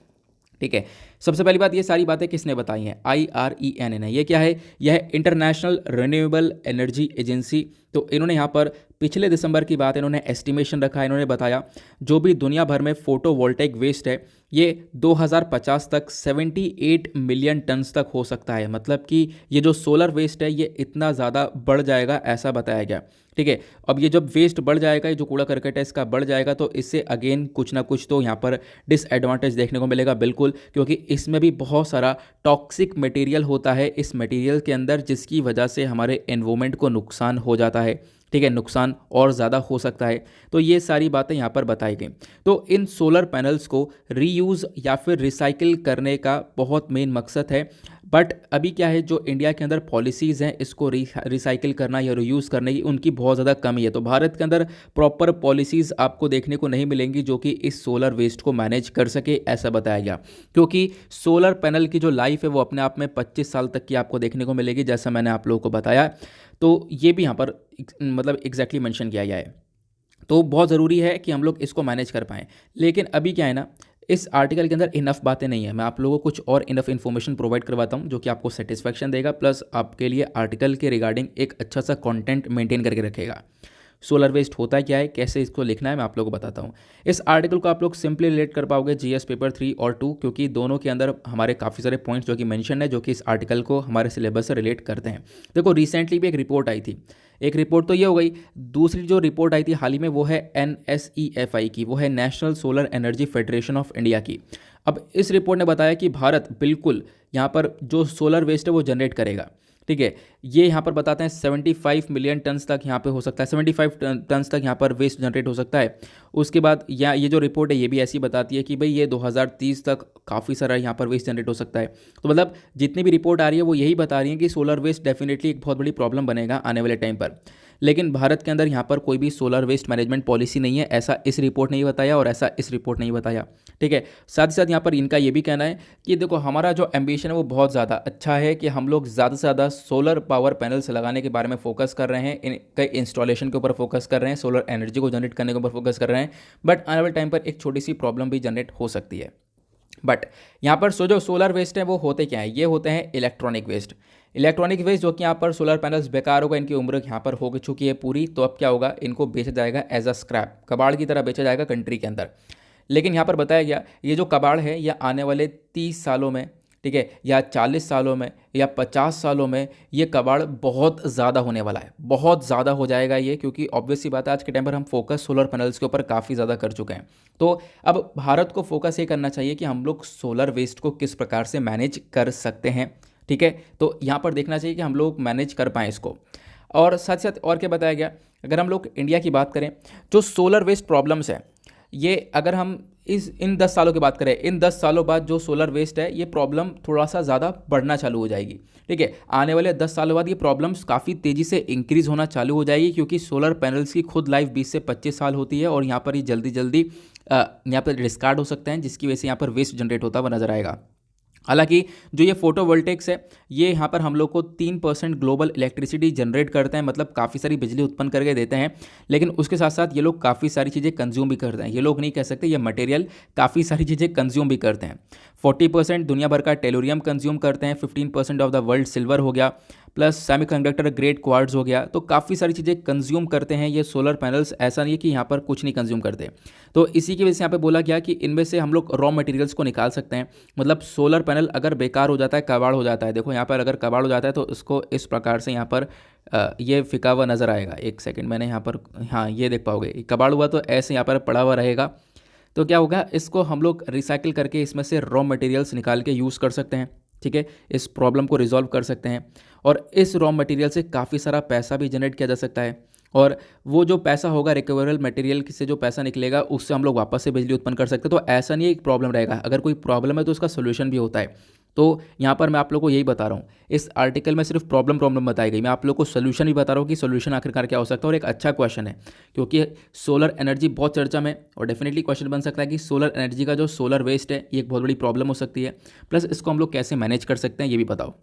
ठीक है। सबसे पहली बात, ये सारी बातें किसने बताई हैं? IREN ने। ये क्या है? यह है इंटरनेशनल रिन्यूएबल एनर्जी एजेंसी। तो इन्होंने यहाँ पर पिछले दिसंबर की बात, इन्होंने एस्टिमेशन रखा है, इन्होंने बताया जो भी दुनिया भर में फोटोवोल्टेइक वेस्ट है ये 2050 तक 78 मिलियन टन्स तक हो सकता है। मतलब कि ये जो सोलर वेस्ट है ये इतना ज़्यादा बढ़ जाएगा, ऐसा बताया गया, ठीक है। अब ये जब वेस्ट बढ़ जाएगा, ये जो कूड़ा करकट है इसका बढ़ जाएगा, तो इससे अगेन कुछ ना कुछ तो यहाँ पर डिसएडवांटेज देखने को मिलेगा, बिल्कुल, क्योंकि इसमें भी बहुत सारा टॉक्सिक मटेरियल होता है इस मटेरियल के अंदर, जिसकी वजह से हमारे एनवायरनमेंट को नुकसान हो जाता है, ठीक है, नुकसान और ज़्यादा हो सकता है। तो ये सारी बातें यहाँ पर बताई गई। तो इन सोलर पैनल्स को रीयूज़ या फिर रिसाइकिल करने का बहुत मेन मकसद है। बट अभी क्या है, जो इंडिया के अंदर पॉलिसीज़ हैं इसको रिसाइकिल करना या रीयूज़ करने की, उनकी बहुत ज़्यादा कमी है। तो भारत के अंदर प्रॉपर पॉलिसीज़ आपको देखने को नहीं मिलेंगी जो कि इस सोलर वेस्ट को मैनेज कर सके, ऐसा बताया गया। क्योंकि सोलर पैनल की जो लाइफ है वो अपने आप में 25 साल तक की आपको देखने को मिलेगी, जैसा मैंने आप लोगों को बताया। तो ये भी यहाँ पर मतलब एग्जैक्टली मेंशन किया गया है। तो बहुत ज़रूरी है कि हम लोग इसको मैनेज कर पाएँ। लेकिन अभी क्या है ना, इस आर्टिकल के अंदर इनफ बातें नहीं है। मैं आप लोगों को कुछ और इनफ इन्फॉर्मेशन प्रोवाइड करवाता हूँ जो कि आपको सेटिस्फैक्शन देगा, प्लस आपके लिए आर्टिकल के रिगार्डिंग एक अच्छा सा कंटेंट मेंटेन करके रखेगा। सोलर वेस्ट होता है क्या है, कैसे इसको लिखना है, मैं आप लोगों को बताता हूँ। इस आर्टिकल को आप लोग सिंपली रिलेट कर पाओगे जीएस पेपर 3 और 2, क्योंकि दोनों के अंदर हमारे काफ़ी सारे पॉइंट्स जो कि मेंशन है, जो कि इस आर्टिकल को हमारे सिलेबस से रिलेट करते हैं। देखो, रिसेंटली भी एक रिपोर्ट आई थी, एक रिपोर्ट तो ये हो गई। दूसरी जो रिपोर्ट आई थी हाल ही में वो है NSEFI की, वो है national solar energy federation of India की। अब इस रिपोर्ट ने बताया कि भारत बिल्कुल यहाँ पर जो सोलर वेस्ट है वो जनरेट करेगा, ठीक है। ये यहाँ पर बताते हैं 75 मिलियन टन्स तक यहाँ पे हो सकता है, 75 टन्स तक यहाँ पर वेस्ट जनरेट हो सकता है। उसके बाद ये जो रिपोर्ट है ये भी ऐसी बताती है कि भाई ये 2030 तक काफ़ी सारा यहाँ पर वेस्ट जनरेट हो सकता है। तो मतलब जितनी भी रिपोर्ट आ रही है वो यही बता रही है कि सोलर वेस्ट डेफिनेटली एक बहुत बड़ी प्रॉब्लम बनेगा आने वाले टाइम पर। लेकिन भारत के अंदर यहाँ पर कोई भी सोलर वेस्ट मैनेजमेंट पॉलिसी नहीं है, ऐसा इस रिपोर्ट ने ही बताया और ऐसा इस रिपोर्ट ने ही बताया, ठीक है। साथ ही साथ यहाँ पर इनका ये भी कहना है कि देखो, हमारा जो एम्बिशन है वो बहुत ज़्यादा अच्छा है कि हम लोग ज़्यादा से ज़्यादा सोलर पावर पैनल्स लगाने के बारे में फोकस कर रहे हैं, इनके इंस्टॉलेशन के ऊपर फोकस कर रहे हैं, सोलर एनर्जी को जनरेट करने के ऊपर फोकस कर रहे हैं। बट आने वाले टाइम पर एक छोटी सी प्रॉब्लम भी जनरेट हो सकती है। बट यहाँ पर जो सोलर वेस्ट है वो होते क्या है, ये होते हैं इलेक्ट्रॉनिक वेस्ट। इलेक्ट्रॉनिक वेस्ट जो कि यहाँ पर सोलर पैनल्स बेकार होगा, इनकी उम्र यहाँ पर हो चुकी है पूरी, तो अब क्या होगा, इनको बेचा जाएगा एज अ स्क्रैप, कबाड़ की तरह बेचा जाएगा कंट्री के अंदर। लेकिन यहाँ पर बताया गया ये जो कबाड़ है ये आने वाले 30 सालों में ठीक है, या 40 सालों में या 50 सालों में ये कबाड़ बहुत ज़्यादा होने वाला है, बहुत ज़्यादा हो जाएगा ये, क्योंकि ऑब्वियस सी बात है आज के टाइम पर हम फोकस सोलर पैनल्स के ऊपर काफ़ी ज़्यादा कर चुके हैं। तो अब भारत को फोकस ये करना चाहिए कि हम लोग सोलर वेस्ट को किस प्रकार से मैनेज कर सकते हैं। ठीक है, तो यहाँ पर देखना चाहिए कि हम लोग मैनेज कर पाएँ इसको। और साथ साथ और क्या बताया गया, अगर हम लोग इंडिया की बात करें, जो सोलर वेस्ट प्रॉब्लम्स है, ये अगर हम इन 10 सालों की बात करें, इन 10 सालों बाद जो सोलर वेस्ट है ये प्रॉब्लम थोड़ा सा ज़्यादा बढ़ना चालू हो जाएगी। ठीक है, आने वाले 10 सालों बाद ये प्रॉब्लम्स काफ़ी तेज़ी से इंक्रीज़ होना चालू हो जाएगी, क्योंकि सोलर पैनल्स की खुद लाइफ 20 से 25 साल होती है और यहाँ पर ये जल्दी जल्दी यहाँ पर डिस्कार्ड हो सकते हैं, जिसकी वजह से यहाँ पर वेस्ट जनरेट होता हुआ नजर आएगा। हालांकि जो ये फोटोवोल्टेक्स है, ये यहाँ पर हम लोग को 3% ग्लोबल इलेक्ट्रिसिटी जनरेट करते हैं, मतलब काफ़ी सारी बिजली उत्पन्न करके देते हैं, लेकिन उसके साथ साथ ये लोग काफ़ी सारी चीज़ें कंज्यूम भी करते हैं। ये लोग नहीं कह सकते, ये मटेरियल काफ़ी सारी चीज़ें कंज्यूम भी करते हैं। 40% दुनिया भर का टेलोरियम कंज्यूम करते हैं, 15% ऑफ द वर्ल्ड सिल्वर हो गया, प्लस सेमीकंडक्टर ग्रेड क्वार्ट्ज हो गया। तो काफ़ी सारी चीज़ें कंज्यूम करते हैं ये सोलर पैनल्स, ऐसा नहीं है कि यहाँ पर कुछ नहीं कंज्यूम करते। तो इसी की वजह से यहाँ पे बोला गया कि इनमें से हम लोग रॉ मटेरियल्स को निकाल सकते हैं। मतलब सोलर पैनल अगर बेकार हो जाता है, कबाड़ हो जाता है, देखो यहाँ पर अगर कबाड़ हो जाता है तो इसको इस प्रकार से यहाँ पर ये फिका हुआ नज़र आएगा। एक सेकेंड, मैंने यहाँ पर, हाँ ये देख पाओगे, कबाड़ हुआ तो ऐसे यहाँ पर पड़ा हुआ रहेगा। तो क्या होगा, इसको हम लोग रिसाइकिल करके इसमें से रॉ मटेरियल्स निकाल के यूज़ कर सकते हैं। ठीक है, इस प्रॉब्लम को रिजॉल्व कर सकते हैं और इस रॉ मटेरियल से काफ़ी सारा पैसा भी जनरेट किया जा सकता है। और वो जो पैसा होगा रिकवरेबल मटेरियल से जो पैसा निकलेगा उससे हम लोग वापस से बिजली उत्पन्न कर सकते हैं। तो ऐसा नहीं है एक प्रॉब्लम रहेगा, अगर कोई प्रॉब्लम है तो उसका सोल्यूशन भी होता है। तो यहाँ पर मैं आप लोग को यही बता रहा हूँ, इस आर्टिकल में सिर्फ प्रॉब्लम बताई गई, मैं आप लोग को सोल्यूशन भी बता रहा हूँ कि सोल्यूशन आखिरकार क्या हो सकता है। और एक अच्छा क्वेश्चन है, क्योंकि सोलर एनर्जी बहुत चर्चा में, और डेफिनेटली क्वेश्चन बन सकता है कि सोलर एनर्जी का जो सोलर वेस्ट है ये एक बहुत बड़ी प्रॉब्लम हो सकती है, प्लस इसको हम लोग कैसे मैनेज कर सकते हैं ये भी बताओ।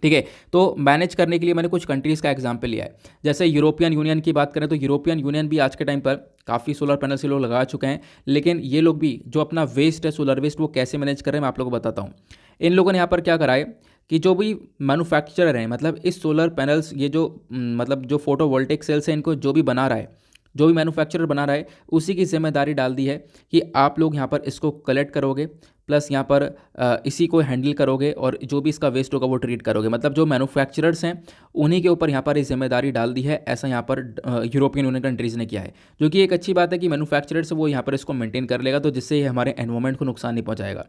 ठीक है, तो मैनेज करने के लिए मैंने कुछ कंट्रीज़ का एग्जांपल लिया है। जैसे यूरोपियन यूनियन की बात करें तो यूरोपियन यूनियन भी आज के टाइम पर काफ़ी सोलर पैनल से लोग लगा चुके हैं, लेकिन ये लोग भी जो अपना वेस्ट है सोलर वेस्ट वो कैसे मैनेज कर रहे हैं मैं आप लोगों को बताता हूँ। इन लोगों ने यहाँ पर क्या करा है कि जो भी मैन्युफैक्चरर हैं, मतलब इस सोलर पैनल्स, ये जो मतलब जो फोटोवोल्टेक सेल्स हैं, इनको जो भी बना रहा है, जो भी मैन्युफैक्चरर बना रहा है, उसी की जिम्मेदारी डाल दी है कि आप लोग यहाँ पर इसको कलेक्ट करोगे, प्लस यहाँ पर इसी को हैंडल करोगे और जो भी इसका वेस्ट होगा वो ट्रीट करोगे। मतलब जो मैन्युफैक्चरर्स हैं उन्हीं के ऊपर यहाँ पर ये जिम्मेदारी डाल दी है, ऐसा यहाँ पर यूरोपियन यूनियन कंट्रीज़ ने किया है, जो कि एक अच्छी बात है कि मैन्युफैक्चरर्स वो यहाँ पर इसको मेंटेन कर लेगा, तो जिससे ये हमारे एनवायरमेंट को नुकसान नहीं पहुँचाएगा।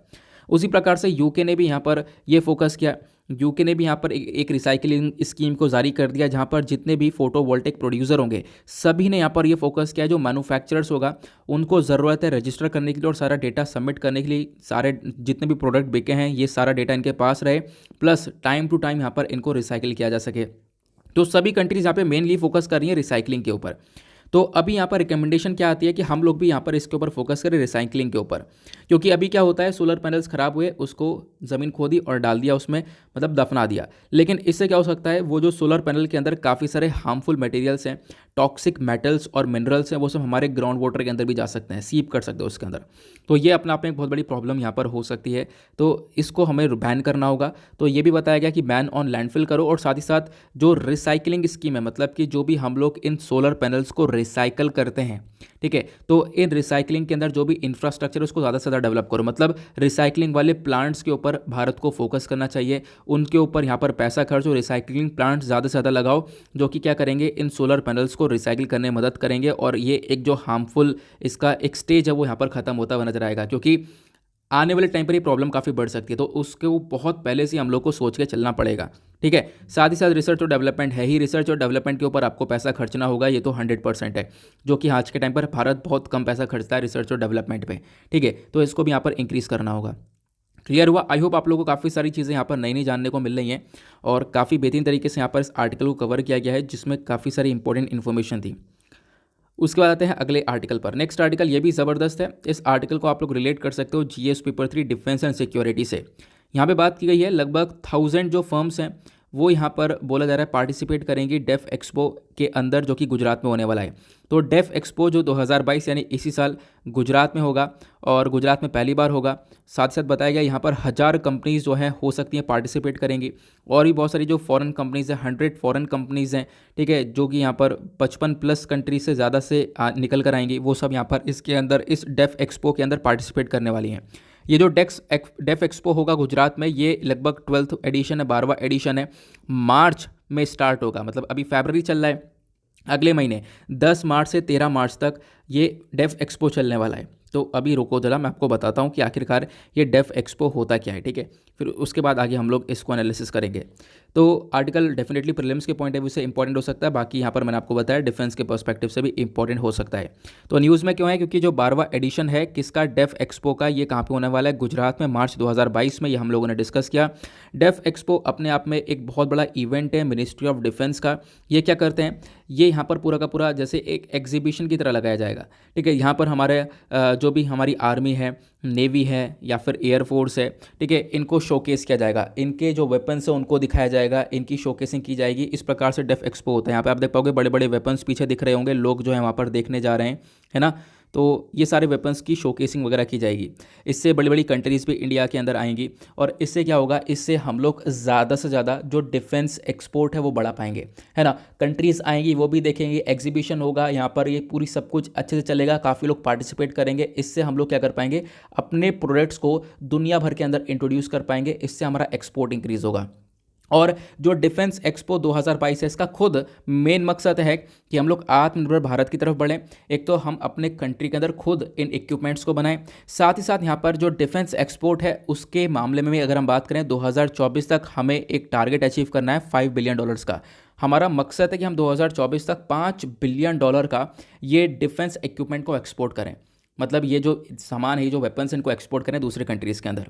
उसी प्रकार से यूके ने भी यहाँ पर ये फोकस किया, यूके ने भी यहाँ पर एक रिसाइकलिंग स्कीम को जारी कर दिया, जहाँ पर जितने भी फोटोवोल्टेक प्रोड्यूसर होंगे सभी ने यहाँ पर ये फोकस किया, जो मैन्युफैक्चरर्स होगा उनको ज़रूरत है रजिस्टर करने के लिए और सारा डेटा सबमिट करने के लिए, सारे जितने भी प्रोडक्ट बिके हैं ये सारा डेटा इनके पास रहे, प्लस टाइम टू टाइम यहाँ पर इनको रिसाइकिल किया जा सके। तो सभी कंट्रीज़ यहाँ पे मेनली फोकस कर रही हैं रिसाइकलिंग के ऊपर। तो अभी यहाँ पर रिकमेंडेशन क्या आती है कि हम लोग भी यहाँ पर इसके ऊपर फोकस करें, रिसाइकलिंग के ऊपर। क्योंकि अभी क्या होता है, सोलर पैनल्स ख़राब हुए, उसको ज़मीन खोदी और डाल दिया उसमें, मतलब दफना दिया, लेकिन इससे क्या हो सकता है, वो जो सोलर पैनल के अंदर काफ़ी सारे हार्मफुल मटेरियल्स हैं, टॉक्सिक मेटल्स और मिनरल्स हैं, वो सब हमारे ग्राउंड वाटर के अंदर भी जा सकते हैं, सीप कर सकते हैं उसके अंदर। तो ये अपने आप में एक बहुत बड़ी प्रॉब्लम यहाँ पर हो सकती है, तो इसको हमें बैन करना होगा। तो ये भी बताया गया कि बैन ऑन लैंडफिल करो, और साथ ही साथ जो रिसाइकलिंग स्कीम है, मतलब कि जो भी हम लोग इन सोलर पैनल्स को रिसाइकल करते हैं, ठीक है, तो इन रिसाइकलिंग के अंदर जो भी इंफ्रास्ट्रक्चर है उसको ज़्यादा से ज़्यादा डेवलप करो। मतलब रिसाइकलिंग वाले प्लांट्स के ऊपर भारत को फोकस करना चाहिए, उनके ऊपर यहाँ पर पैसा खर्च हो, रिसाइकलिंग प्लांट्स ज़्यादा से ज़्यादा लगाओ, जो कि क्या करेंगे, इन सोलर पैनल्स को रिसाइकिल करने में मदद करेंगे, और ये एक जो हार्मफुल इसका एक स्टेज है वो यहाँ पर ख़त्म होता हुआ नजर आएगा। क्योंकि आने वाले टाइम पर ये प्रॉब्लम काफ़ी बढ़ सकती है, तो उसके वो बहुत पहले से हम लोग को सोच के चलना पड़ेगा। ठीक है, साथ ही साथ रिसर्च और डेवलपमेंट है ही, रिसर्च और डेवलपमेंट के ऊपर आपको पैसा खर्चना होगा, ये तो 100% है, जो कि आज के टाइम पर भारत बहुत कम पैसा खर्चता है रिसर्च और डेवलपमेंट पे। ठीक है, तो इसको भी यहाँ पर इंक्रीज़ करना होगा। क्लियर हुआ? आई होप आप लोगों को काफ़ी सारी चीज़ें यहाँ पर नई नई जानने को मिल रही हैं, और काफ़ी बेहतरीन तरीके से यहाँ पर इस आर्टिकल को कवर किया गया है, जिसमें काफ़ी सारी इंपॉर्टेंट इन्फॉर्मेशन थी। उसके बाद आते हैं अगले आर्टिकल पर। नेक्स्ट आर्टिकल ये भी ज़बरदस्त है, इस आर्टिकल को आप लोग रिलेट कर सकते हो GS paper 3 defence and security से। यहाँ पे बात की गई है लगभग 1000 जो फर्म्स हैं वो यहाँ पर बोला जा रहा है पार्टिसिपेट करेंगी डेफ एक्सपो के अंदर, जो कि गुजरात में होने वाला है। तो डेफ एक्सपो जो 2022 यानी इसी साल गुजरात में होगा, और गुजरात में पहली बार होगा। साथ साथ बताया गया यहाँ पर 1000 कंपनीज़ जो हैं हो सकती हैं पार्टिसिपेट करेंगी, और भी बहुत सारी जो फॉरेन कंपनीज़ हैं, 100 फॉरेन कंपनीज़ हैं, ठीक है, जो कि यहाँ पर 55+ कंट्री से ज़्यादा से निकल कर आएंगी, वो सब यहाँ पर इसके अंदर इस डेफ एक्सपो के अंदर पार्टिसिपेट करने वाली हैं। ये जो डेफ एक्सपो होगा गुजरात में, ये लगभग 12th एडिशन है, 12वां एडिशन है। मार्च में स्टार्ट होगा, मतलब अभी फरवरी चल रहा है, अगले महीने 10 मार्च से 13 मार्च तक ये डेफ एक्सपो चलने वाला है। तो अभी रुको जरा, मैं आपको बताता हूँ कि आखिरकार ये डेफ एक्सपो होता क्या है, ठीक है। फिर उसके बाद आगे हम लोग इसको एनालिसिस करेंगे। तो आर्टिकल डेफिनेटली प्रीलिम्स के पॉइंट ऑफ व्यू से इंपॉर्टेंट हो सकता है, बाकी यहाँ पर मैंने आपको बताया डिफेंस के पर्सपेक्टिव से भी इंपॉर्टेंट हो सकता है। तो न्यूज़ में क्यों है, क्योंकि जो 12वां एडिशन है किसका, डेफ एक्सपो का, ये कहाँ पे होने वाला है, गुजरात में, मार्च 2022 में, ये हम लोगों ने डिस्कस किया। डेफ एक्सपो अपने आप में एक बहुत बड़ा इवेंट है मिनिस्ट्री ऑफ डिफेंस का। ये क्या करते हैं, ये यहाँ पर पूरा का पूरा जैसे एक एग्जीबिशन की तरह लगाया जाएगा, ठीक है। यहाँ पर हमारे जो भी हमारी आर्मी है, नेवी है या फिर एयरफोर्स है, ठीक है, इनको शोकेस किया जाएगा, इनके जो वेपन्स है उनको दिखाया जाएगा, इनकी शोकेसिंग की जाएगी। इस प्रकार से डेफ एक्सपो होता है। यहाँ पे आप देख पाओगे बड़े बड़े वेपन्स पीछे दिख रहे होंगे, लोग जो है वहाँ पर देखने जा रहे हैं, है ना। तो ये सारे वेपन्स की शोकेसिंग वगैरह की जाएगी। इससे बड़ी बड़ी कंट्रीज़ भी इंडिया के अंदर आएंगी, और इससे क्या होगा, इससे हम लोग ज़्यादा से ज़्यादा जो डिफेंस एक्सपोर्ट है वो बढ़ा पाएंगे, है ना। कंट्रीज़ आएंगी, वो भी देखेंगे, एग्जीबिशन होगा यहाँ पर, ये पूरी सब कुछ अच्छे से चलेगा, काफ़ी लोग पार्टिसिपेट करेंगे। इससे हम लोग क्या कर पाएंगे, अपने प्रोडक्ट्स को दुनिया भर के अंदर इंट्रोड्यूस कर पाएंगे, इससे हमारा एक्सपोर्ट इंक्रीज़ होगा। और जो डिफेंस एक्सपो 2022 है, इसका खुद मेन मकसद है कि हम लोग आत्मनिर्भर भारत की तरफ बढ़ें। एक तो हम अपने कंट्री के अंदर खुद इन इक्विपमेंट्स को बनाएं, साथ ही साथ यहाँ पर जो डिफेंस एक्सपोर्ट है उसके मामले में भी अगर हम बात करें, 2024 तक हमें एक टारगेट अचीव करना है $5 बिलियन का। हमारा मकसद है कि हम 2024 तक $5 बिलियन का ये डिफेंस इक्विपमेंट को एक्सपोर्ट करें। मतलब ये जो सामान है, जो वेपन्स हैं, इनको एक्सपोर्ट करें दूसरे कंट्रीज़ के अंदर।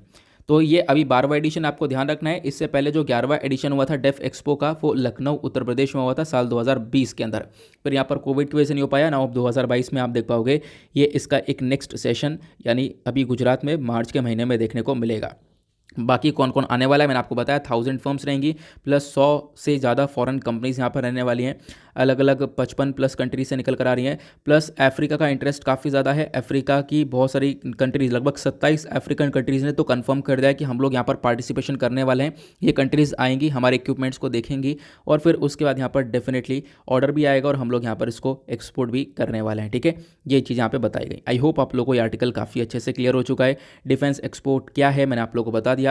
तो ये अभी 12वां एडिशन आपको ध्यान रखना है। इससे पहले जो 11वां एडिशन हुआ था डेफ एक्सपो का, वो लखनऊ उत्तर प्रदेश में हुआ था साल 2020 के अंदर। फिर यहाँ पर कोविड की वजह से नहीं हो पाया ना। अब 2022 में आप देख पाओगे ये इसका एक नेक्स्ट सेशन, यानी अभी गुजरात में मार्च के महीने में देखने को मिलेगा। बाकी कौन कौन आने वाला है मैंने आपको बताया, 1000 फर्म्स रहेंगी, प्लस 100 से ज़्यादा फॉरेन कंपनीज यहाँ पर रहने वाली हैं, अलग अलग 55 प्लस कंट्रीज से निकल कर आ रही हैं। प्लस अफ्रीका का इंटरेस्ट काफ़ी ज़्यादा है। अफ्रीका की बहुत सारी कंट्रीज, लगभग 27 अफ्रीकन कंट्रीज़ ने तो कंफर्म कर दिया है कि हम लोग यहाँ पर पार्टिसिपेशन करने वाले हैं। ये कंट्रीज़ आएंगी, हमारे इक्विपमेंट्स को देखेंगी, और फिर उसके बाद यहाँ पर डेफिनेटली ऑर्डर भी आएगा और हम लोग यहाँ पर इसको एक्सपोर्ट भी करने वाले हैं, ठीक है। ये चीज़ यहाँ पर बताई गई। आई होप आप लोगों को ये आर्टिकल काफ़ी अच्छे से क्लियर हो चुका है। डिफेंस एक्सपोर्ट क्या है मैंने आप लोगों को बता दिया,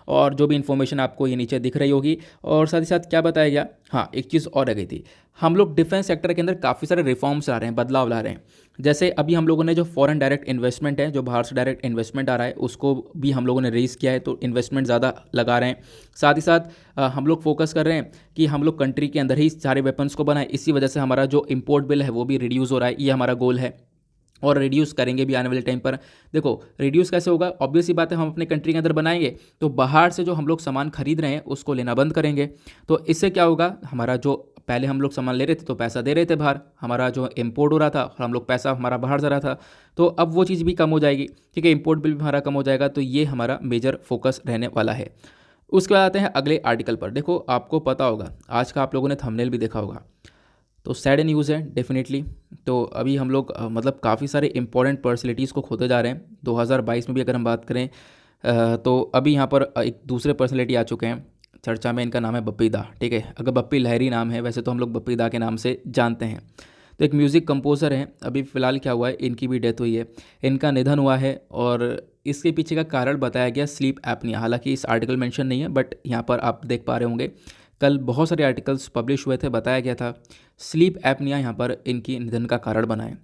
और जो भी इन्फॉर्मेशन आपको ये नीचे दिख रही होगी। और साथ ही साथ क्या बताया गया, हाँ एक चीज़ और रह गई थी, हम लोग डिफेंस सेक्टर के अंदर काफ़ी सारे रिफॉर्म्स ला रहे हैं, बदलाव ला रहे हैं। जैसे अभी हम लोगों ने जो फॉरेन डायरेक्ट इन्वेस्टमेंट है, जो बाहर से डायरेक्ट इन्वेस्टमेंट आ रहा है, उसको भी हम लोगों ने रेज़ किया है, तो इन्वेस्टमेंट ज़्यादा लगा रहे हैं। साथ ही साथ हम लोग फोकस कर रहे हैं कि हम लोग कंट्री के अंदर ही सारे वेपन्स को बनाएं। इसी वजह से हमारा जो इम्पोर्ट बिल है वो भी रिड्यूस हो रहा है, ये हमारा गोल है, और रिड्यूस करेंगे भी आने वाले टाइम पर। देखो रिड्यूस कैसे होगा, ऑब्वियस ही बात है, हम अपने कंट्री के अंदर बनाएंगे तो बाहर से जो हम लोग सामान खरीद रहे हैं उसको लेना बंद करेंगे। तो इससे क्या होगा, हमारा जो पहले हम लोग सामान ले रहे थे तो पैसा दे रहे थे बाहर, हमारा जो इम्पोर्ट हो रहा था और हम लोग पैसा हमारा बाहर जा रहा था, तो अब वो चीज़ भी कम हो जाएगी, ठीक है। इम्पोर्ट बिल भी हमारा कम हो जाएगा, तो ये हमारा मेजर फोकस रहने वाला है। उसके बाद आते हैं अगले आर्टिकल पर। देखो आपको पता होगा, आज का आप लोगों ने थंबनेल भी देखा होगा, तो सैड न्यूज़ है डेफिनेटली। तो अभी हम लोग मतलब काफ़ी सारे इंपॉर्टेंट पर्सनैलिटीज़ को खोते जा रहे हैं। 2022 में भी अगर हम बात करें तो अभी यहाँ पर एक दूसरे पर्सनैलिटी आ चुके हैं चर्चा में, इनका नाम है बप्पी दा, ठीक है। अगर बप्पी लहरी नाम है, वैसे तो हम लोग बप्पी दा के नाम से जानते हैं। तो एक म्यूज़िक कंपोज़र हैं, अभी फ़िलहाल क्या हुआ है, इनकी भी डेथ हुई है, इनका निधन हुआ है, और इसके पीछे का कारण बताया गया स्लीप एपनिया। हालांकि इस आर्टिकल मेंशन नहीं है, बट यहाँ पर आप देख पा रहे होंगे कल बहुत सारे आर्टिकल्स पब्लिश हुए थे, बताया गया था स्लीप एपनिया यहाँ पर इनकी निधन का कारण बना है।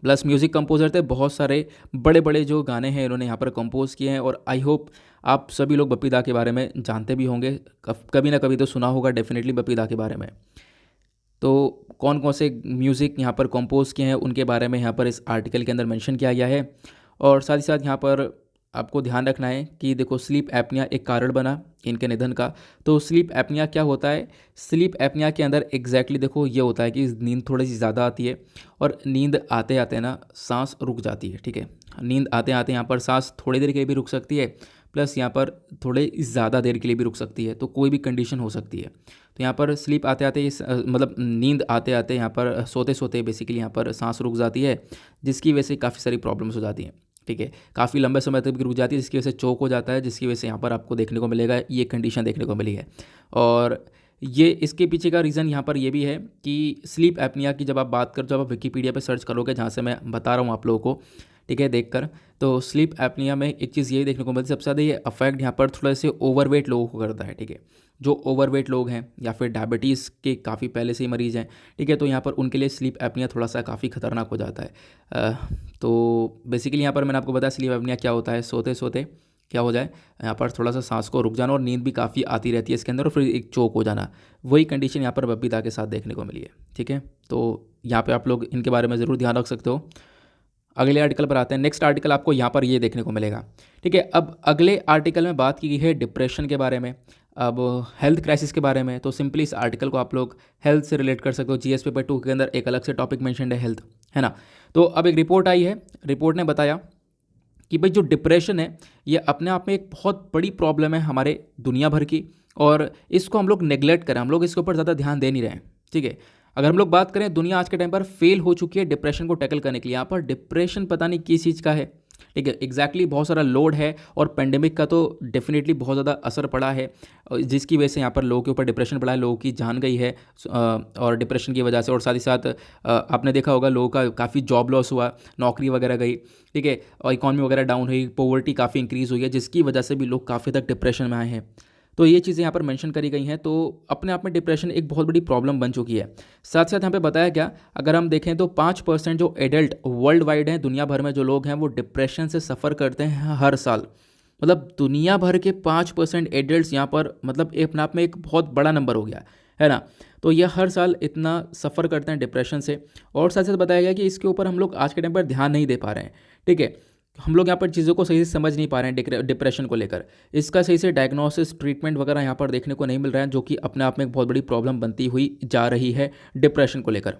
प्लस म्यूज़िक कंपोज़र थे, बहुत सारे बड़े बड़े जो गाने हैं इन्होंने यहाँ पर कंपोज़ किए हैं, और आई होप आप सभी लोग बप्पी दा के बारे में जानते भी होंगे, कभी ना कभी तो सुना होगा डेफिनेटली बप्पी दा के बारे में। तो कौन कौन से म्यूज़िक यहाँ पर कंपोज़ किए हैं उनके बारे में यहाँ पर इस आर्टिकल के अंदर मेंशन किया गया है। और साथ ही साथ यहाँ पर आपको ध्यान रखना है कि देखो स्लीप एपनिया एक कारण बना इनके निधन का। तो स्लीप एपनिया क्या होता है, स्लीप एपनिया के अंदर एग्जैक्टली देखो ये होता है कि नींद थोड़ी सी ज़्यादा आती है, और नींद आते आते ना सांस रुक जाती है, ठीक है। नींद आते आते यहाँ पर सांस थोड़ी देर के लिए भी रुक सकती है, प्लस यहाँ पर थोड़े ज़्यादा देर के लिए भी रुक सकती है, तो कोई भी कंडीशन हो सकती है। तो यहाँ पर स्लीप आते आते मतलब नींद आते आते यहाँ पर सोते सोते बेसिकली यहाँ पर सांस रुक जाती है, जिसकी वजह से काफ़ी सारी प्रॉब्लम्स हो जाती हैं, ठीक है। काफ़ी लंबे समय तक भी रुक जाती है, जिसकी वजह से चोक हो जाता है, जिसकी वजह से यहाँ पर आपको देखने को मिलेगा ये कंडीशन देखने को मिली है। और ये इसके पीछे का रीज़न यहाँ पर ये भी है कि स्लीप एपनिया की जब आप बात कर, जब आप विकीपीडिया पे सर्च करोगे, जहाँ से मैं बता रहा हूँ आप लोगों को, ठीक है, देखकर। तो स्लीप एपनिया में एक चीज़ यही देखने को मिलती है, सबसे ज़्यादा ये अफेक्ट यहाँ पर थोड़ा से ओवरवेट लोगों को करता है। ठीक है, जो ओवरवेट लोग हैं या फिर डायबिटीज़ के काफ़ी पहले से ही मरीज़ हैं, ठीक है, तो यहाँ पर उनके लिए स्लीप एपनिया थोड़ा सा काफ़ी खतरनाक हो जाता है। तो बेसिकली यहाँ पर मैंने आपको बताया स्लीप एपनिया क्या होता है। सोते सोते क्या हो जाए, यहाँ पर थोड़ा सा सांस को रुक जाना और नींद भी काफ़ी आती रहती है इसके अंदर, और फिर एक चोक हो जाना। वही कंडीशन यहाँ पर बबीता के साथ देखने को मिली है। ठीक है, तो यहाँ पे आप लोग इनके बारे में ज़रूर ध्यान रख सकते हो। अगले आर्टिकल पर आते हैं। नेक्स्ट आर्टिकल आपको यहाँ पर ये देखने को मिलेगा। ठीक है, अब अगले आर्टिकल में बात की गई है डिप्रेशन के बारे में, अब हेल्थ क्राइसिस के बारे में। तो सिंपली इस आर्टिकल को आप लोग हेल्थ से रिलेट कर सकते हो। जीएस पेपर 2 के अंदर एक अलग से टॉपिक मेंशन्ड है हेल्थ, है ना। तो अब एक रिपोर्ट आई है, रिपोर्ट ने बताया कि भाई जो डिप्रेशन है ये अपने आप में एक बहुत बड़ी प्रॉब्लम है हमारे दुनिया भर की, और इसको हम लोग नेग्लेक्ट करें, हम लोग इसके ऊपर ज़्यादा ध्यान दे नहीं रहे हैं। ठीक है, अगर हम लोग बात करें, दुनिया आज के टाइम पर फेल हो चुकी है डिप्रेशन को टैकल करने के लिए। यहाँ पर डिप्रेशन पता नहीं किस चीज़ का है। ठीक है, एग्जैक्टली बहुत सारा लोड है, और पेंडेमिक का तो डेफिनेटली बहुत ज़्यादा असर पड़ा है, जिसकी वजह से यहाँ पर लोगों के ऊपर डिप्रेशन पड़ा है, लोगों की जान गई है और डिप्रेशन की वजह से। और साथ ही साथ आपने देखा होगा लोगों का काफ़ी जॉब लॉस हुआ, नौकरी वगैरह गई। ठीक है, और इकॉनमी वगैरह डाउन हुई, पॉवर्टी काफ़ी इंक्रीज़ हुई है, जिसकी वजह से भी लोग काफ़ी तक डिप्रेशन में आए हैं। तो ये चीज़ें यहाँ पर मेंशन करी गई हैं। तो अपने आप में डिप्रेशन एक बहुत बड़ी प्रॉब्लम बन चुकी है। साथ साथ यहाँ पे बताया गया, अगर हम देखें तो 5% जो एडल्ट वर्ल्ड वाइड हैं, दुनिया भर में जो लोग हैं, वो डिप्रेशन से सफ़र करते हैं हर साल। मतलब दुनिया भर के 5% एडल्ट्स यहाँ पर, मतलब अपने आप में एक बहुत बड़ा नंबर हो गया है ना। तो ये हर साल इतना सफ़र करते हैं डिप्रेशन से। और साथ साथ बताया गया कि इसके ऊपर हम लोग आज के टाइम पर ध्यान नहीं दे पा रहे हैं। ठीक है, हम लोग यहाँ पर चीज़ों को सही से समझ नहीं पा रहे हैं डिप्रेशन को लेकर। इसका सही से डायग्नोसिस, ट्रीटमेंट वगैरह यहाँ पर देखने को नहीं मिल रहा है, जो कि अपने आप में एक बहुत बड़ी प्रॉब्लम बनती हुई जा रही है डिप्रेशन को लेकर।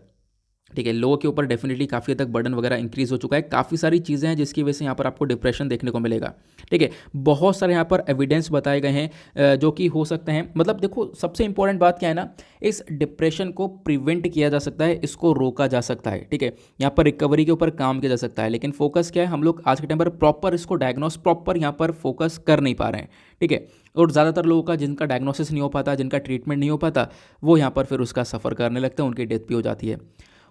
ठीक है, लोगों के ऊपर डेफिनेटली काफ़ी हद तक बर्डन वगैरह इंक्रीज़ हो चुका है। काफ़ी सारी चीज़ें हैं जिसकी वजह से यहाँ पर आपको डिप्रेशन देखने को मिलेगा। ठीक है, बहुत सारे यहाँ पर एविडेंस बताए गए हैं जो कि हो सकते हैं। मतलब देखो, सबसे इंपॉर्टेंट बात क्या है ना, इस डिप्रेशन को प्रिवेंट किया जा सकता है, इसको रोका जा सकता है। ठीक है, यहाँ पर रिकवरी के ऊपर काम किया जा सकता है, लेकिन फोकस क्या है, हम लोग आज के टाइम पर प्रॉपर इसको डायग्नोस प्रॉपर यहाँ पर फोकस कर नहीं पा रहे हैं। ठीक है, और ज़्यादातर लोगों का जिनका डायग्नोसिस नहीं हो पाता, जिनका ट्रीटमेंट नहीं हो पाता, वो यहाँ पर फिर उसका सफ़र करने लगते हैं, उनकी डेथ भी हो जाती है।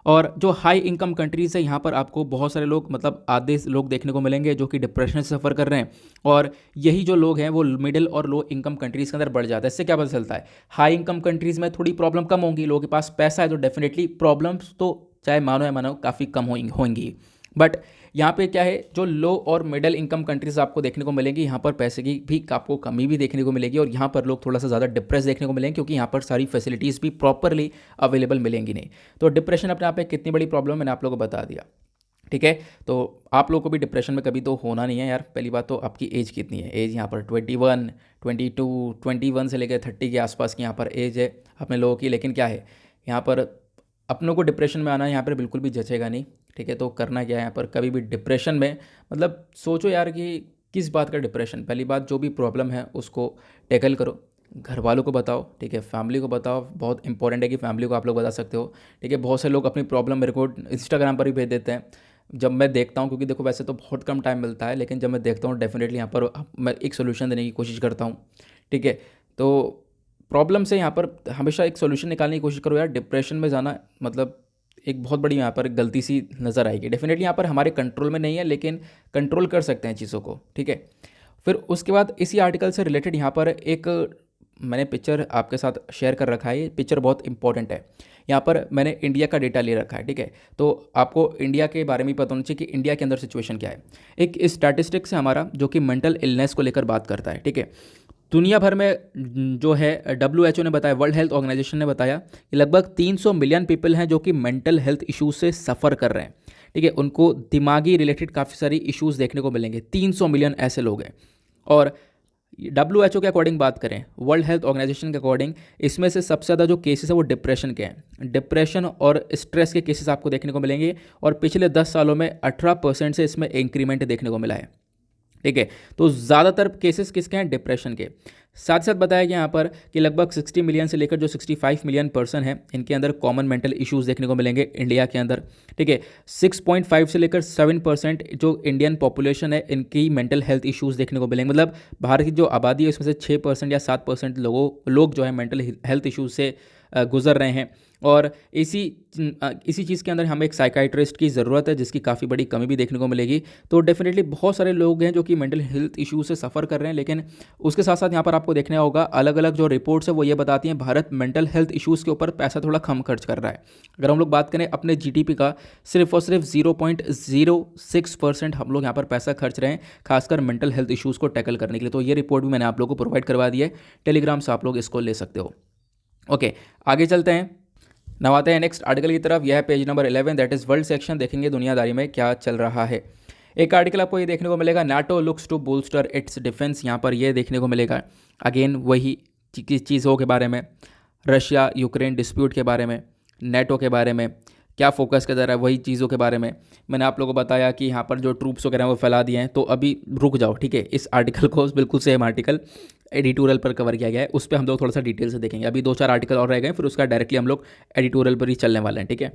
और जो हाई इनकम कंट्रीज़ है, यहाँ पर आपको बहुत सारे लोग, मतलब आधे लोग देखने को मिलेंगे जो कि डिप्रेशन से सफ़र कर रहे हैं, और यही जो लोग हैं वो मिडिल और लो इनकम कंट्रीज़ के अंदर बढ़ जाता है। इससे क्या पता चलता है, हाई इनकम कंट्रीज़ में थोड़ी प्रॉब्लम कम होंगी, लोगों के पास पैसा है, तो डेफिनेटली प्रॉब्लम्स तो चाहे मानो या मानो काफ़ी कम होंगी। बट यहाँ पे क्या है, जो लो और मिडिल इनकम कंट्रीज़ आपको देखने को मिलेंगी, यहाँ पर पैसे की भी आपको कमी भी देखने को मिलेगी, और यहाँ पर लोग थोड़ा सा ज़्यादा डिप्रेस देखने को मिलेंगे, क्योंकि यहाँ पर सारी फैसिलिटीज़ भी प्रॉपरली अवेलेबल मिलेंगी नहीं। तो डिप्रेशन अपने आप में कितनी बड़ी प्रॉब्लम मैंने आप लोगों को बता दिया। ठीक है, तो आप लोगों को भी डिप्रेशन में कभी तो होना नहीं है यार। पहली बात तो आपकी एज कितनी है, एज यहाँ पर 21, 22, 21 से लेकर 30 के आसपास की यहाँ पर एज है अपने लोगों की। लेकिन क्या है, यहाँ पर अपनों को डिप्रेशन में आना यहाँ पर बिल्कुल भी जचेगा नहीं। ठीक है, तो करना क्या है यहाँ पर, कभी भी डिप्रेशन में, मतलब सोचो यार कि किस बात का डिप्रेशन। पहली बात, जो भी प्रॉब्लम है उसको टैकल करो, घर वालों को बताओ। ठीक है, फैमिली को बताओ, बहुत इंपॉर्टेंट है कि फैमिली को आप लोग बता सकते हो। ठीक है, बहुत से लोग अपनी प्रॉब्लम मेरे को इंस्टाग्राम पर भी भेज देते हैं, जब मैं देखता हूँ, क्योंकि देखो वैसे तो बहुत कम टाइम मिलता है, लेकिन जब मैं देखता हूँ डेफिनेटली यहाँ पर मैं एक सोल्यूशन देने की कोशिश करता हूँ। ठीक है, तो प्रॉब्लम से यहाँ पर हमेशा एक सोल्यूशन निकालने की कोशिश करो यार। डिप्रेशन में जाना मतलब एक बहुत बड़ी यहाँ पर गलती सी नज़र आएगी। डेफिनेटली यहाँ पर हमारे कंट्रोल में नहीं है, लेकिन कंट्रोल कर सकते हैं चीज़ों को। ठीक है, फिर उसके बाद इसी आर्टिकल से रिलेटेड यहाँ पर एक मैंने पिक्चर आपके साथ शेयर कर रखा है। ये पिक्चर बहुत इंपॉर्टेंट है। यहाँ पर मैंने इंडिया का डेटा ले रखा है। ठीक है, तो आपको इंडिया के बारे में पता होना चाहिए कि इंडिया के अंदर सिचुएशन क्या है। एक स्टैटिस्टिक्स है हमारा, जो कि मेंटल इलनेस को लेकर बात करता है। ठीक है, दुनिया भर में जो है WHO ने बताया, वर्ल्ड हेल्थ ऑर्गेनाइजेशन ने बताया कि लगभग 300 मिलियन पीपल हैं जो कि मेंटल हेल्थ इश्यूज से सफ़र कर रहे हैं। ठीक है, उनको दिमागी रिलेटेड काफ़ी सारी इश्यूज देखने को मिलेंगे। 300 मिलियन ऐसे लोग हैं। और WHO के अकॉर्डिंग बात करें, वर्ल्ड हेल्थ ऑर्गेनाइजेशन के अकॉर्डिंग, इसमें से सबसे ज़्यादा जो केसेस है वो डिप्रेशन के हैं। डिप्रेशन और स्ट्रेस के केसेस आपको देखने को मिलेंगे, और पिछले 10 सालों में 18% से इसमें इंक्रीमेंट देखने को मिला है। ठीक है, तो ज़्यादातर केसेस किसके हैं, डिप्रेशन के। साथ साथ बताया गया यहाँ पर कि लगभग 60 मिलियन से लेकर जो 65 मिलियन पर्सन है, इनके अंदर कॉमन मेंटल इश्यूज़ देखने को मिलेंगे इंडिया के अंदर। ठीक है, 6.5 से लेकर 7% जो इंडियन पॉपुलेशन है, इनकी मेंटल हेल्थ इश्यूज़ देखने को मिलेंगे। मतलब भारत की जो आबादी है उसमें से 6% या 7% लोग जो है मेंटल हेल्थ इश्यूज से गुजर रहे हैं। और इसी चीज़ के अंदर हमें एक साइकाइट्रिस्ट की ज़रूरत है, जिसकी काफ़ी बड़ी कमी भी देखने को मिलेगी। तो डेफिनेटली बहुत सारे लोग हैं जो कि मेंटल हेल्थ इशू से सफ़र कर रहे हैं, लेकिन उसके साथ साथ यहाँ पर आपको देखना होगा अलग अलग जो रिपोर्ट्स है वो ये बताती हैं भारत मेंटल हेल्थ इशूज़ के ऊपर पैसा थोड़ा कम खर्च कर रहा है। अगर हम लोग बात करें अपने जीडीपी का, सिर्फ और सिर्फ 0.06% हम लोग यहाँ पर पैसा खर्च रहे हैं खासकर मेंटल हेल्थ इशूज़ को टैकल करने के लिए। तो ये रिपोर्ट भी मैंने आप लोगों को प्रोवाइड करवा दी है, टेलीग्राम से आप लोग इसको ले सकते हो। ओके, आगे चलते हैं। नाउ आते हैं नेक्स्ट आर्टिकल की तरफ। यह है page number 11, that is world section. देखेंगे दुनियादारी में क्या चल रहा है। एक आर्टिकल आपको ये देखने को मिलेगा, NATO looks to bolster its defence. यहाँ पर ये देखने को मिलेगा अगेन वही चीज़ों के बारे में, रशिया यूक्रेन डिस्प्यूट के बारे में, नेटो के बारे में क्या फोकस कर रहा है, वही चीज़ों के बारे में। मैंने आप लोगों को बताया कि यहाँ पर जो ट्रूप्स वगैरह वो फैला दिए हैं, तो अभी रुक जाओ, ठीक है। इस आर्टिकल को बिल्कुल सेम आर्टिकल एडिटोरियल पर कवर किया गया है, उस पर हम लोग थोड़ा सा डिटेल से देखेंगे। अभी 2-4 आर्टिकल और रह गए, फिर उसका डायरेक्टली हम लोग एडिटोरियल पर ही चलने वाले हैं, ठीक है।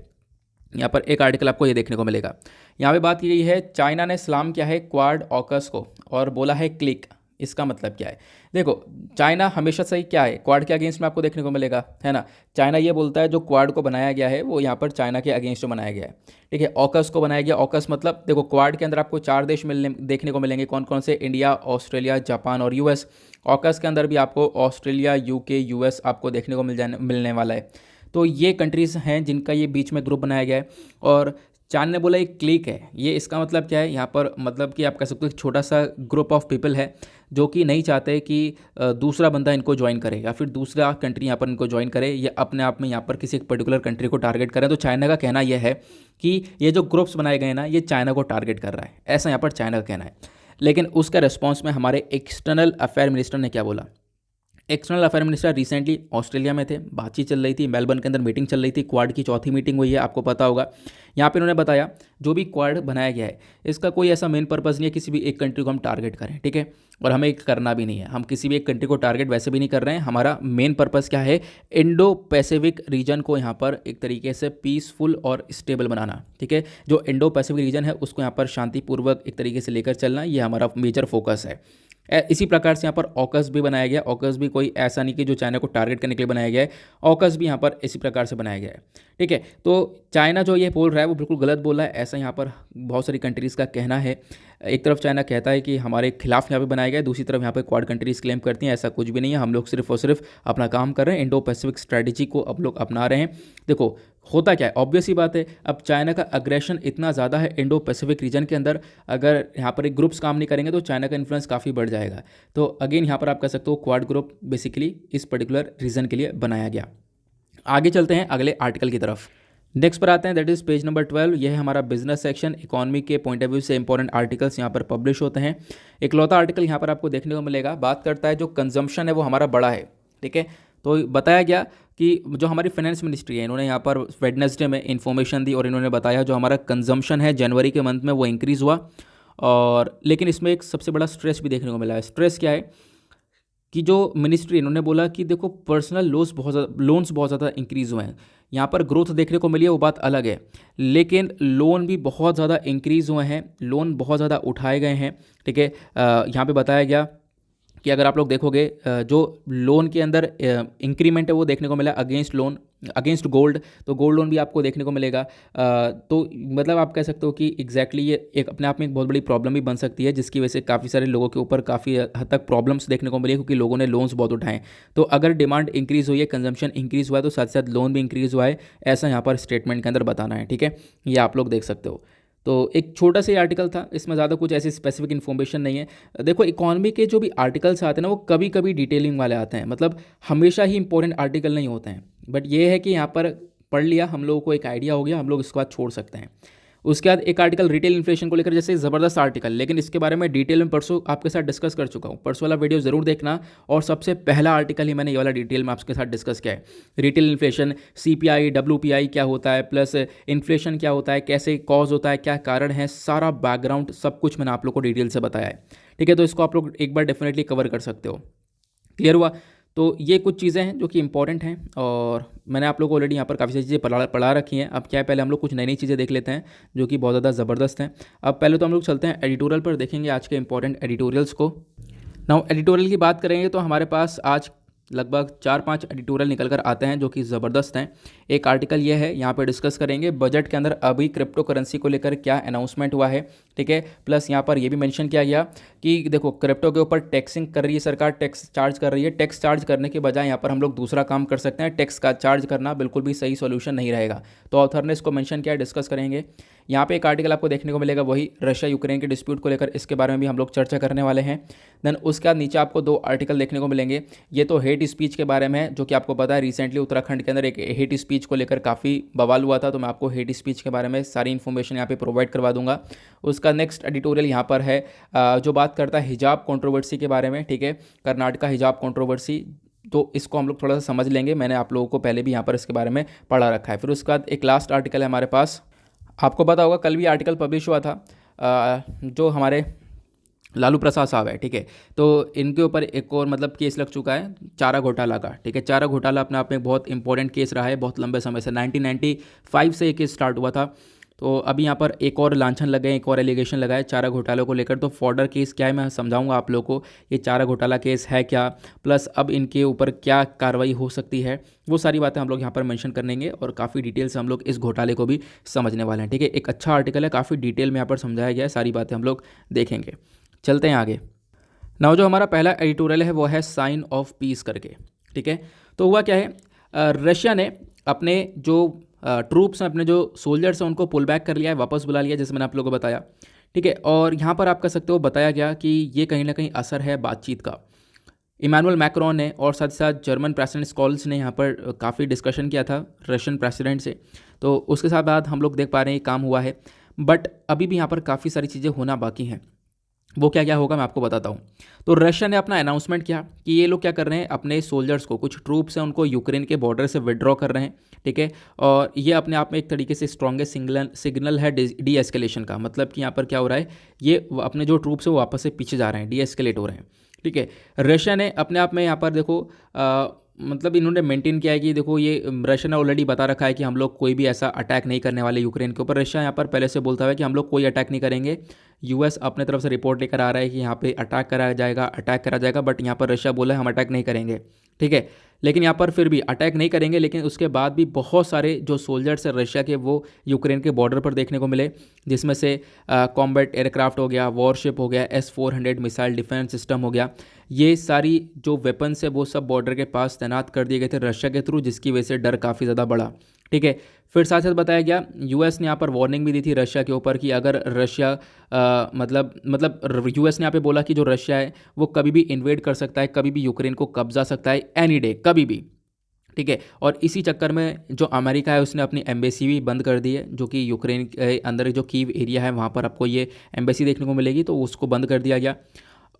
यहाँ पर एक आर्टिकल आपको ये देखने को मिलेगा। यहाँ पे बात की गई है चाइना ने सलाम किया है क्वाड ऑकस को और बोला है क्लिक। इसका मतलब क्या है? देखो, चाइना हमेशा से ही क्या है, क्वाड के अगेंस्ट में आपको देखने को मिलेगा, है ना। चाइना ये बोलता है जो क्वाड को बनाया गया है वो यहाँ पर चाइना के अगेंस्ट में बनाया गया है, ठीक है। ऑकस को बनाया गया, ऑकस मतलब देखो क्वाड के अंदर आपको 4 देश देखने को मिलेंगे। कौन कौन से? इंडिया, ऑस्ट्रेलिया, जापान और यूएस। ऑकस के अंदर भी आपको ऑस्ट्रेलिया, यूके, यूएस आपको देखने को मिलने वाला है। तो ये कंट्रीज़ हैं जिनका ये बीच में ग्रुप बनाया गया है। और चांद ने बोला एक क्लिक है, ये इसका मतलब क्या है यहाँ पर? मतलब कि आप कह सकते हो एक छोटा सा ग्रुप ऑफ पीपल है जो कि नहीं चाहते कि दूसरा बंदा इनको ज्वाइन करे या फिर दूसरा कंट्री यहाँ पर इनको ज्वाइन करे, ये अपने आप में यहाँ पर किसी एक पर्टिकुलर कंट्री को टारगेट करें। तो चाइना का कहना यह है कि ये जो ग्रुप्स बनाए गए हैं ना, ये चाइना को टारगेट कर रहा है, ऐसा यहाँ पर चाइना का कहना है। लेकिन उसका रिस्पॉन्स में हमारे एक्सटर्नल अफेयर मिनिस्टर ने क्या बोला? External affair minister recently Australia में थे, बातचीत चल रही थी, मेलबर्न के अंदर मीटिंग चल रही थी, क्वाड की 4थी मीटिंग हुई है, आपको पता होगा। यहाँ पे उन्होंने बताया जो भी क्वाड बनाया गया है इसका कोई ऐसा मेन पर्पज़ नहीं है किसी भी एक कंट्री को हम टारगेट करें, ठीक है। और हमें करना भी नहीं है, हम किसी भी एक कंट्री को टारगेट वैसे भी नहीं कर रहे हैं। हमारा मेन पर्पज़ क्या है? इंडो पैसिफिक रीजन को यहाँ पर एक तरीके से पीसफुल और स्टेबल बनाना, ठीक है। जो इंडो पैसिफिक रीजन है उसको यहाँ पर शांतिपूर्वक एक तरीके से लेकर चलना, ये हमारा मेजर फोकस है। इसी प्रकार से यहाँ पर ऑकस भी बनाया गया। ऑकस भी कोई ऐसा नहीं कि जो चाइना को टारगेट करने के लिए बनाया गया है, ऑकस भी यहाँ पर इसी प्रकार से बनाया गया है, ठीक है। तो चाइना जो ये बोल रहा है वो बिल्कुल गलत बोल रहा है, ऐसा यहाँ पर बहुत सारी कंट्रीज़ का कहना है। एक तरफ चाइना कहता है कि हमारे खिलाफ यहाँ पे बनाया गया है, दूसरी तरफ यहाँ पे क्वाड कंट्रीज़ क्लेम करती हैं ऐसा कुछ भी नहीं है, हम लोग सिर्फ और सिर्फ अपना काम कर रहे हैं, इंडो पैसिफिक स्ट्रैटेजी को अब लोग अपना रहे हैं। देखो होता क्या है, ऑब्वियस ही बात है, अब चाइना का अग्रेशन इतना ज़्यादा है इंडो पैसिफिक रीजन के अंदर, अगर यहाँ पर एक ग्रुप्स काम नहीं करेंगे तो चाइना का इन्फ्लुएंस काफ़ी बढ़ जाएगा। तो अगेन यहाँ पर आप कह सकते हो क्वाड ग्रुप बेसिकली इस पर्टिकुलर रीजन के लिए बनाया गया। आगे चलते हैं अगले आर्टिकल की तरफ। नेक्स्ट पर आते हैं, दैट इज़ पेज नंबर 12। यह है हमारा बिजनेस सेक्शन। इकोनॉमी के पॉइंट ऑफ व्यू से इंपॉर्टेंट आर्टिकल्स यहाँ पर पब्लिश होते हैं। इकलौता आर्टिकल यहाँ पर आपको देखने को मिलेगा, बात करता है जो कंजम्पशन है वो हमारा बड़ा है, ठीक है। तो बताया गया कि जो हमारी फाइनेंस मिनिस्ट्री है इन्होंने यहाँ पर वेडनेसडे में इन्फॉर्मेशन दी और इन्होंने बताया जो हमारा कंजम्पशन है जनवरी के मंथ में वो इंक्रीज़ हुआ। और लेकिन इसमें एक सबसे बड़ा स्ट्रेस भी देखने को मिला है। स्ट्रेस क्या है कि जो मिनिस्ट्री इन्होंने बोला कि देखो पर्सनल लोन्स बहुत ज़्यादा इंक्रीज़ हुए हैं। यहाँ पर ग्रोथ देखने को मिली है वो बात अलग है, लेकिन लोन भी बहुत ज़्यादा इंक्रीज़ हुए हैं, लोन बहुत ज़्यादा उठाए गए हैं, ठीक है। यहाँ पे बताया गया कि अगर आप लोग देखोगे जो लोन के अंदर इंक्रीमेंट है वो देखने को मिला अगेंस्ट गोल्ड, तो गोल्ड लोन भी आपको देखने को मिलेगा। तो मतलब आप कह सकते हो कि एग्जैक्टली ये एक अपने आप में एक बहुत बड़ी प्रॉब्लम भी बन सकती है, जिसकी वजह से काफ़ी सारे लोगों के ऊपर काफ़ी हद तक प्रॉब्लम्स देखने को मिली, क्योंकि लोगों ने लोन्स बहुत उठाए। तो अगर डिमांड इंक्रीज़ हुई है, कंजम्पशन इंक्रीज़ हुआ है, तो साथ साथ लोन भी इंक्रीज़ हुआ है, ऐसा यहाँ पर स्टेटमेंट के अंदर बताना है, ठीक है। ये आप लोग देख सकते हो। तो एक छोटा सा आर्टिकल था, इसमें ज़्यादा कुछ ऐसी स्पेसिफिक इन्फॉर्मेशन नहीं है। देखो इकोनॉमी के जो भी आर्टिकल्स आते हैं ना वो कभी कभी डिटेलिंग वाले आते हैं, मतलब हमेशा ही इंपॉर्टेंट आर्टिकल नहीं होते हैं। बट ये है कि यहाँ पर पढ़ लिया, हम लोगों को एक आइडिया हो गया, हम लोग इसके बाद छोड़ सकते हैं। उसके बाद एक आर्टिकल रिटेल इन्फ्लेशन को लेकर, जैसे ज़बरदस्त आर्टिकल, लेकिन इसके बारे में डिटेल में परसों आपके साथ डिस्कस कर चुका हूँ, परसों वाला वीडियो ज़रूर देखना। और सबसे पहला आर्टिकल ही मैंने ये वाला डिटेल में आपके साथ डिस्कस किया है। रिटेल इन्फ्लेशन, CPI WPI क्या होता है, प्लस इन्फ्लेशन क्या होता है, कैसे कॉज होता है, क्या कारण है, सारा बैकग्राउंड सब कुछ मैंने आप लोग को डिटेल से बताया है, ठीक है। तो इसको आप लोग एक बार डेफिनेटली कवर कर सकते हो। क्लियर हुआ? तो ये कुछ चीज़ें हैं जो कि इंपॉर्टेंट हैं और मैंने आप लोगों को ऑलरेडी यहाँ पर काफ़ी सारी चीज़ें पढ़ा रखी हैं। अब क्या है, पहले हम लोग कुछ नई नई चीज़ें देख लेते हैं जो कि बहुत ज़्यादा ज़बरदस्त हैं। अब पहले तो हम लोग चलते हैं एडिटोरियल पर, देखेंगे आज के इंपॉर्टेंट एडिटोरियल्स को। नाउ एडिटोरियल की बात करेंगे तो हमारे पास आज लगभग 4-5 एडिटोरियल निकल कर आते हैं जो कि ज़बरदस्त हैं। एक आर्टिकल ये है, यहाँ पे डिस्कस करेंगे बजट के अंदर अभी क्रिप्टो करेंसी को लेकर क्या अनाउंसमेंट हुआ है, ठीक है। प्लस यहाँ पर ये भी मेंशन किया गया कि देखो क्रिप्टो के ऊपर टैक्सिंग कर रही है सरकार, टैक्स चार्ज कर रही है। टैक्स चार्ज करने के बजाय यहाँ पर हम लोग दूसरा काम कर सकते हैं, टैक्स का चार्ज करना बिल्कुल भी सही सॉल्यूशन नहीं रहेगा। तो ऑथर ने इसको मेंशन किया, डिस्कस करेंगे। यहाँ पे एक आर्टिकल आपको देखने को मिलेगा वही रशिया यूक्रेन के डिस्प्यूट को लेकर, इसके बारे में भी हम लोग चर्चा करने वाले हैं। देन उसके बाद नीचे आपको 2 आर्टिकल देखने को मिलेंगे। ये तो हेट स्पीच के बारे में है, जो कि आपको पता है रिसेंटली उत्तराखंड के अंदर एक हेट स्पीच को लेकर काफ़ी बवाल हुआ था, तो मैं आपको हेट स्पीच के बारे में सारी इन्फॉर्मेशन यहाँ पे प्रोवाइड करवा दूंगा। उसका नेक्स्ट एडिटोरियल यहाँ पर है जो बात करता है हिजाब कंट्रोवर्सी के बारे में, ठीक है, कर्नाटका हिजाब कंट्रोवर्सी। तो इसको हम लोग थोड़ा सा समझ लेंगे, मैंने आप लोगों को पहले भी यहाँ पर इसके बारे में पढ़ा रखा है। फिर उसके बाद एक लास्ट आर्टिकल है हमारे पास, आपको पता होगा कल भी आर्टिकल पब्लिश हुआ था जो हमारे लालू प्रसाद साहब है, ठीक है। तो इनके ऊपर एक और मतलब केस लग चुका है चारा घोटाला का, ठीक है। चारा घोटाला अपने आप में बहुत इंपॉर्टेंट केस रहा है, बहुत लंबे समय से 1995 से ये केस स्टार्ट हुआ था। तो अभी यहाँ पर एक और लांछन लग गए, एक और एलिगेशन लगा है चारा घोटाले को लेकर। तो फॉर्डर केस क्या है मैं समझाऊंगा आप लोगों को, ये चारा घोटाला केस है क्या, प्लस अब इनके ऊपर क्या कार्रवाई हो सकती है, वो सारी बातें हम लोग यहाँ पर मेंशन करेंगे और काफ़ी डिटेल से हम लोग इस घोटाले को भी समझने वाले हैं, ठीक है। एक अच्छा आर्टिकल है, काफ़ी डिटेल में यहाँ पर समझाया गया है, सारी बातें हम लोग देखेंगे। चलते हैं आगे। नाउ जो हमारा पहला एडिटोरियल है वो है साइन ऑफ पीस करके, ठीक है। तो हुआ क्या है, रशिया ने अपने जो ट्रूप्स हैं, अपने जो सोल्जर्स हैं, उनको पुल बैक कर लिया है, वापस बुला लिया, जैसे मैंने आप लोगों को बताया, ठीक है। और यहाँ पर आप कह सकते हो बताया गया कि ये कहीं ना कहीं असर है बातचीत का। इमानुअल मैक्रोन ने और साथ साथ जर्मन प्रेसिडेंट स्कॉल्स ने यहाँ पर काफ़ी डिस्कशन किया था रशियन प्रेसिडेंट से। तो उसके साथ बाद हम लोग देख पा रहे हैं काम हुआ है, बट अभी भी यहाँ पर काफ़ी सारी चीज़ें होना बाकी हैं। वो क्या क्या होगा मैं आपको बताता हूँ। तो रशिया ने अपना अनाउंसमेंट किया कि ये लोग क्या कर रहे हैं, अपने सोल्जर्स को, कुछ ट्रूप्स हैं उनको यूक्रेन के बॉर्डर से विड्रॉ कर रहे हैं, ठीक है। और ये अपने आप में एक तरीके से स्ट्रॉन्गेस्ट सिग्नल है डी एस्केलेशन का। मतलब कि यहाँ पर क्या हो रहा है, ये अपने जो ट्रूप्स है वो वापस से पीछे जा रहे हैं, डी एस्केलेट हो रहे हैं, ठीक है। रशिया ने अपने आप में यहाँ पर देखो मतलब इन्होंने मेंटेन किया है कि देखो ये रशिया ने ऑलरेडी बता रखा है कि हम लोग कोई भी ऐसा अटैक नहीं करने वाले यूक्रेन के ऊपर। रशिया यहाँ पर पहले से बोलता है कि हम लोग कोई अटैक नहीं करेंगे। यूएस अपने तरफ से रिपोर्ट लेकर आ रहा है कि यहाँ पे अटैक करा जाएगा, बट यहाँ पर रशिया बोला है हम अटैक नहीं करेंगे, ठीक है। लेकिन यहाँ पर फिर भी अटैक नहीं करेंगे, लेकिन उसके बाद भी बहुत सारे जो सोल्जर्स हैं रशिया के वो यूक्रेन के बॉर्डर पर देखने को मिले, जिसमें से कॉम्बैट एयरक्राफ्ट हो गया, वॉरशिप हो गया, S-400 मिसाइल डिफेंस सिस्टम हो गया। ये सारी जो वेपन्स है वो सब बॉर्डर के पास तैनात कर दिए गए थे रशिया के थ्रू, जिसकी वजह से डर काफ़ी ज़्यादा बढ़ा, ठीक है। फिर साथ साथ बताया गया यूएस ने यहाँ पर वार्निंग भी दी थी रशिया के ऊपर कि अगर रशिया मतलब यूएस ने यहाँ पे बोला कि जो रशिया है वो कभी भी इन्वेड कर सकता है, कभी भी यूक्रेन को कब्जा सकता है, एनी डे, कभी भी, ठीक है। और इसी चक्कर में जो अमेरिका है उसने अपनी एम्बेसी भी बंद कर दी है, जो कि यूक्रेन के अंदर जो कीव एरिया है वहाँ पर आपको ये एम्बेसी देखने को मिलेगी, तो उसको बंद कर दिया गया।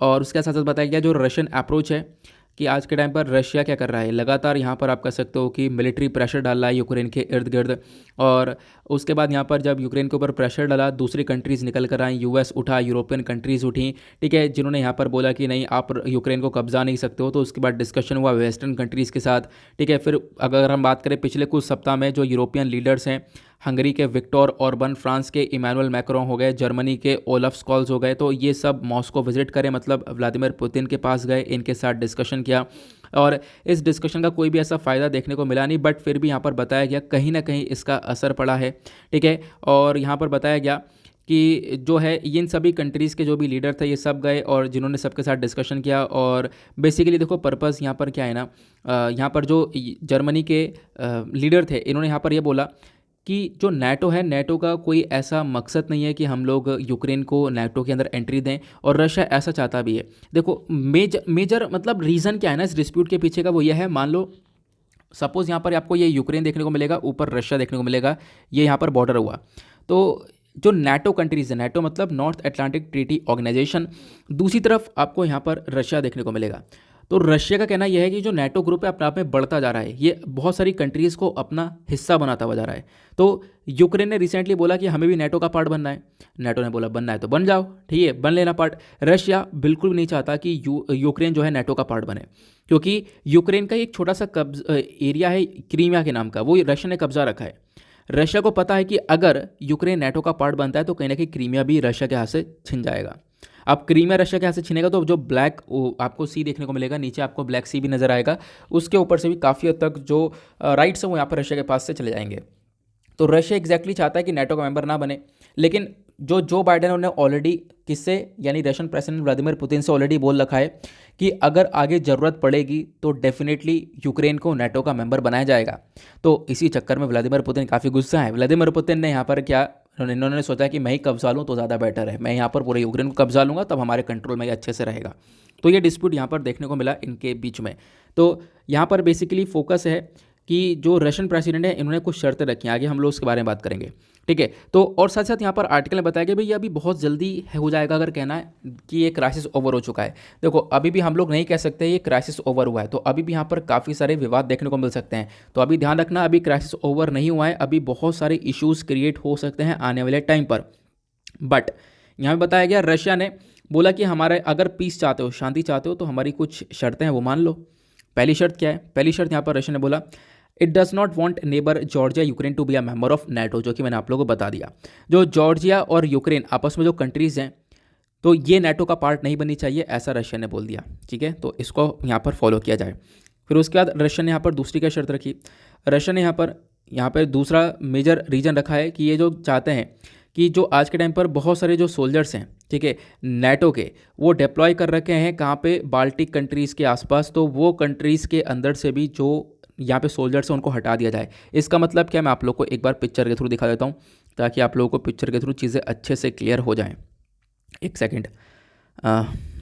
और उसके साथ साथ बताया गया जो रशियन अप्रोच है कि आज के टाइम पर रशिया क्या कर रहा है, लगातार यहाँ पर आप कह सकते हो कि मिलिट्री प्रेशर डाल रहा है यूक्रेन के इर्द गिर्द। और उसके बाद यहाँ पर जब यूक्रेन के ऊपर प्रेशर डाला, दूसरी कंट्रीज़ निकल कर आई, यूएस उठा, यूरोपियन कंट्रीज़ उठी, ठीक है, जिन्होंने यहाँ पर बोला कि नहीं आप यूक्रेन को कब्जा नहीं सकते हो। तो उसके बाद डिस्कशन हुआ वेस्टर्न कंट्रीज़ के साथ, ठीक है। फिर अगर हम बात करें पिछले कुछ सप्ताह में जो यूरोपियन लीडर्स हैं, हंगरी के विक्टर ऑर्बन, फ्रांस के इमानुअल मैक्रोन हो गए, जर्मनी के ओलफ स्कॉल्स हो गए, तो ये सब मॉस्को विजिट करें, मतलब व्लादिमीर पुतिन के पास गए, इनके साथ डिस्कशन किया। और इस डिस्कशन का कोई भी ऐसा फ़ायदा देखने को मिला नहीं, बट फिर भी यहाँ पर बताया गया कहीं ना कहीं इसका असर पड़ा है, ठीक है। और यहाँ पर बताया गया कि जो है इन सभी कंट्रीज़ के जो भी लीडर थे ये सब गए और जिन्होंने सबके साथ डिस्कशन किया। और बेसिकली देखो पर्पस यहाँ पर क्या है ना, यहाँ पर जो जर्मनी के लीडर थे इन्होंने यहाँ पर ये बोला कि जो नेटो है, नेटो का कोई ऐसा मकसद नहीं है कि हम लोग यूक्रेन को नेटो के अंदर एंट्री दें, और रशिया ऐसा चाहता भी है। देखो मेजर मतलब रीज़न क्या है ना इस डिस्प्यूट के पीछे का, वो यह है, मान लो सपोज़ यहाँ पर आपको ये यूक्रेन देखने को मिलेगा, ऊपर रशिया देखने को मिलेगा, ये यहाँ पर बॉर्डर हुआ, तो जो नेटो कंट्रीज़ है, नेटो मतलब नॉर्थ अटलांटिक ट्रीटी ऑर्गेनाइजेशन, दूसरी तरफ आपको यहाँ पर रशिया देखने को मिलेगा। तो रशिया का कहना यह है कि जो नेटो ग्रुप है अपने आप में बढ़ता जा रहा है, ये बहुत सारी कंट्रीज़ को अपना हिस्सा बनाता हुआ जा रहा है। तो यूक्रेन ने रिसेंटली बोला कि हमें भी नेटो का पार्ट बनना है, नेटो ने बोला बनना है तो बन जाओ, ठीक है, बन लेना पार्ट। रशिया बिल्कुल भी नहीं चाहता कि यूक्रेन जो है नेटो का पार्ट बने, क्योंकि यूक्रेन का एक छोटा सा एरिया है क्रीमिया के नाम का, वो रशिया ने कब्जा रखा है। रशिया को पता है कि अगर यूक्रेन नेटो का पार्ट बनता है तो कहीं ना कहीं क्रीमिया भी रशिया के हाथ से छिन जाएगा। अब क्रीमिया रशिया के यहाँ से छीनेगा तो जो ब्लैक आपको सी देखने को मिलेगा, नीचे आपको ब्लैक सी भी नजर आएगा, उसके ऊपर से भी काफ़ी हद तक जो राइट्स है वो यहाँ पर रशिया के पास से चले जाएंगे। तो रशिया एग्जैक्टली चाहता है कि नेटो का मेंबर ना बने, लेकिन जो बाइडेन उन्होंने ऑलरेडी किससे यानी रशियन प्रेसिडेंट व्लादिमीर पुतिन से ऑलरेडी बोल रखा है कि अगर आगे ज़रूरत पड़ेगी तो डेफिनेटली यूक्रेन को नेटो का मेंबर बनाया जाएगा। तो इसी चक्कर में व्लादिमीर पुतिन काफ़ी गुस्सा है। व्लादिमीर पुतिन ने यहाँ पर क्या इन्होंने सोचा कि मैं ही कब्जा लूँ तो ज़्यादा बेटर है, मैं यहाँ पर पूरे यूक्रेन को कब्जा लूँगा तब हमारे कंट्रोल में ये अच्छे से रहेगा। तो ये डिस्प्यूट यहाँ पर देखने को मिला इनके बीच में। तो यहाँ पर बेसिकली फोकस है कि जो रशियन प्रेसिडेंट है इन्होंने कुछ शर्तें रखी हैं, आगे हम लोग उसके बारे में बात करेंगे, ठीक है। तो और साथ साथ यहाँ पर आर्टिकल में बताया गया भाई ये अभी बहुत जल्दी हो जाएगा अगर कहना है कि ये क्राइसिस ओवर हो चुका है। देखो अभी भी हम लोग नहीं कह सकते ये क्राइसिस ओवर हुआ है, तो अभी भी यहाँ पर काफ़ी सारे विवाद देखने को मिल सकते हैं। तो अभी ध्यान रखना, अभी क्राइसिस ओवर नहीं हुआ है, अभी बहुत सारे इश्यूज़ क्रिएट हो सकते हैं आने वाले टाइम पर। बट यहाँ पे बताया गया रशिया ने बोला कि हमारे अगर पीस चाहते हो, शांति चाहते हो, तो हमारी कुछ शर्तें हैं वो मान लो। पहली शर्त क्या है? पहली शर्त यहाँ पर रशिया ने बोला it does not want neighbour Georgia Ukraine to be a member of NATO, जो कि मैंने आप लोगों को बता दिया। जो जॉर्जिया और यूक्रेन आपस में जो कंट्रीज़ हैं तो ये नेटो का पार्ट नहीं बननी चाहिए, ऐसा रशिया ने बोल दिया, ठीक है। तो इसको यहाँ पर फॉलो किया जाए। फिर उसके बाद रशिया ने यहाँ पर दूसरी क्या शर्त रखी? रशिया ने यहाँ पर दूसरा मेजर रीजन रखा है कि ये जो चाहते हैं कि जो आज के टाइम पर बहुत सारे जो सोल्जर्स हैं, ठीक है, नेटो के, वो डिप्लॉय कर रखे हैं कहाँ पे? बाल्टिक कंट्रीज़ के आसपास। तो वो कंट्रीज़ के अंदर से भी जो यहाँ पे सोल्जर्स हैं उनको हटा दिया जाए। इसका मतलब क्या, मैं आप लोग को एक बार पिक्चर के थ्रू दिखा देता हूँ ताकि आप लोगों को पिक्चर के थ्रू चीज़ें अच्छे से क्लियर हो जाएं। एक सेकेंड,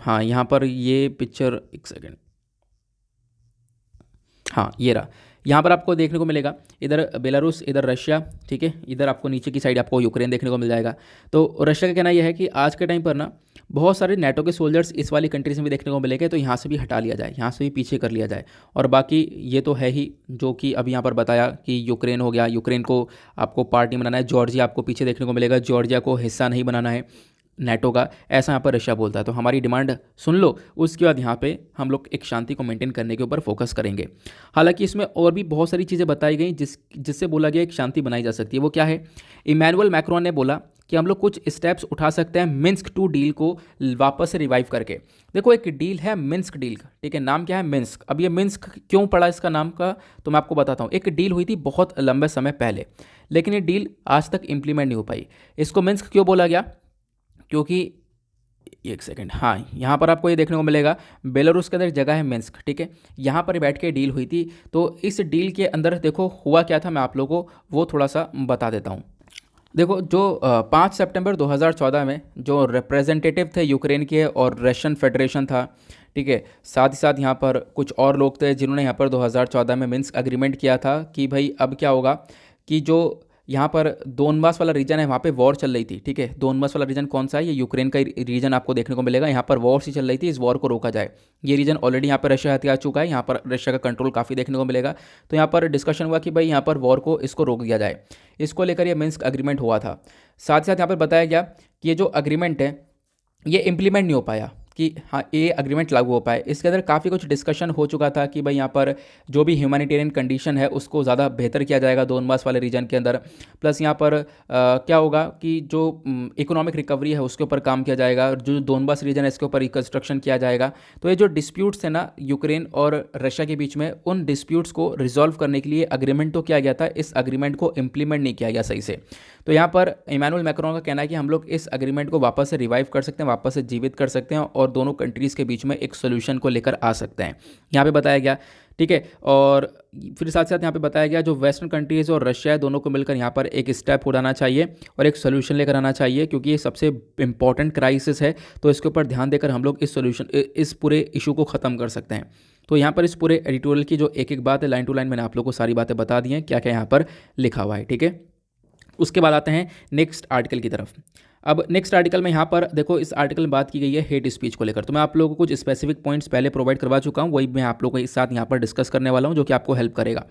हाँ यहाँ पर ये पिक्चर, एक सेकेंड, हाँ ये रहा। यहाँ पर आपको देखने को मिलेगा इधर बेलारूस, इधर रशिया, ठीक है, इधर आपको नीचे की साइड आपको यूक्रेन देखने को मिल जाएगा। तो रशिया का कहना यह है कि आज के टाइम पर ना बहुत सारे नेटो के सोल्जर्स इस वाली कंट्रीज में भी देखने को मिलेंगे, तो यहाँ से भी हटा लिया जाए, यहाँ से भी पीछे कर लिया जाए। और बाकी ये तो है ही जो कि अभी यहाँ पर बताया कि यूक्रेन हो गया, यूक्रेन को आपको पार्ट नहीं बनाना है। जॉर्जिया आपको पीछे देखने को मिलेगा, जॉर्जिया को हिस्सा नहीं बनाना है नेटो का, ऐसा यहाँ पर रशिया बोलता है। तो हमारी डिमांड सुन लो, उसके बाद यहाँ पे हम लोग एक शांति को मेंटेन करने के ऊपर फोकस करेंगे। हालांकि इसमें और भी बहुत सारी चीज़ें बताई गई जिससे बोला गया एक शांति बनाई जा सकती है। वो क्या है? इमैनुअल मैक्रोन ने बोला कि हम लोग कुछ स्टेप्स उठा सकते हैं मिन्स्क टू डील को वापस से रिवाइव करके। देखो एक डील है मिन्स्क डील का, ठीक है, नाम क्या है? मिन्स्क। अब ये मिन्स्क क्यों पड़ा इसका नाम का, तो मैं आपको बताता हूँ। एक डील हुई थी बहुत लंबे समय पहले, लेकिन ये डील आज तक इंप्लीमेंट नहीं हो पाई। इसको मिन्स्क क्यों बोला गया? क्योंकि एक सेकंड, हाँ यहाँ पर आपको ये देखने को मिलेगा बेलारूस के अंदर जगह है मिन्स्क, ठीक है, यहाँ पर बैठ के डील हुई थी। तो इस डील के अंदर देखो हुआ क्या था, मैं आप लोगों को वो थोड़ा सा बता देता हूँ। देखो जो 5 सितंबर 2014 में जो रिप्रेजेंटेटिव थे यूक्रेन के और रशियन फेडरेशन था, ठीक है, साथ ही साथ यहाँ पर कुछ और लोग थे जिन्होंने यहाँ पर 2014 में मिन्स्क एग्रीमेंट किया था कि भाई अब क्या होगा कि जो यहाँ पर दोनबास वाला रीजन है वहाँ पे वॉर चल रही थी, ठीक है। दोनबास वाला रीजन कौन सा है? ये यूक्रेन का रीजन आपको देखने को मिलेगा। यहाँ पर वॉर सी चल रही थी, इस वॉर को रोका जाए। ये रीजन ऑलरेडी यहाँ पर रशिया हथिया चुका है, यहाँ पर रशिया का कंट्रोल काफ़ी देखने को मिलेगा। तो यहाँ पर डिस्कशन हुआ कि भाई यहाँ पर वॉर को इसको रोक दिया जाए, इसको लेकर ये मिन्स्क एग्रीमेंट हुआ था। साथ ही साथ यहाँ पर बताया गया कि ये जो एग्रीमेंट है ये इम्प्लीमेंट नहीं हो पाया कि हाँ ये अग्रीमेंट लागू हो पाए। इसके अंदर काफ़ी कुछ डिस्कशन हो चुका था कि भाई यहाँ पर जो भी ह्यूमैनिटेरियन कंडीशन है उसको ज़्यादा बेहतर किया जाएगा दोनबास वाले रीजन के अंदर। प्लस यहाँ पर क्या होगा कि जो इकोनॉमिक रिकवरी है उसके ऊपर काम किया जाएगा, जो दोनबास रीजन है इसके ऊपर रिकन्स्ट्रक्शन किया जाएगा। तो ये जो डिस्प्यूट्स है ना यूक्रेन और रशिया के बीच में, उन डिस्प्यूट्स को रिजॉल्व करने के लिए अग्रीमेंट तो किया गया था, इस अग्रीमेंट को इम्प्लीमेंट नहीं किया गया सही से। तो यहाँ पर इमैनुअल मैक्रोन का कहना है कि हम लोग इस अग्रीमेंट को वापस से रिवाइव कर सकते हैं, वापस से जीवित कर सकते हैं और दोनों कंट्रीज़ के बीच में एक सोल्यूशन को लेकर आ सकते हैं, यहाँ पे बताया गया, ठीक है। और फिर साथ साथ यहाँ पे बताया गया जो वेस्टर्न कंट्रीज़ और रशिया है दोनों को मिलकर यहाँ पर एक स्टेप उठाना चाहिए और एक सोल्यूशन लेकर आना चाहिए, क्योंकि ये सबसे इंपॉर्टेंट क्राइसिस है। तो इसके ऊपर ध्यान देकर हम लोग इस पूरे इशू को ख़त्म कर सकते हैं। तो यहाँ पर इस पूरे एडिटोरियल की जो एक एक बात है लाइन टू लाइन मैंने आप लोग को सारी बातें बता दी हैं, क्या क्या यहाँ पर लिखा हुआ है, ठीक है। उसके बाद आते हैं नेक्स्ट आर्टिकल की तरफ। अब नेक्स्ट आर्टिकल में यहाँ पर देखो इस आर्टिकल में बात की गई है हेट स्पीच को लेकर। तो मैं आप लोगों को कुछ स्पेसिफिक पॉइंट्स पहले प्रोवाइड करवा चुका हूँ, वही मैं आप लोगों के साथ यहाँ पर डिस्कस करने वाला हूँ जो कि आपको हेल्प करेगा।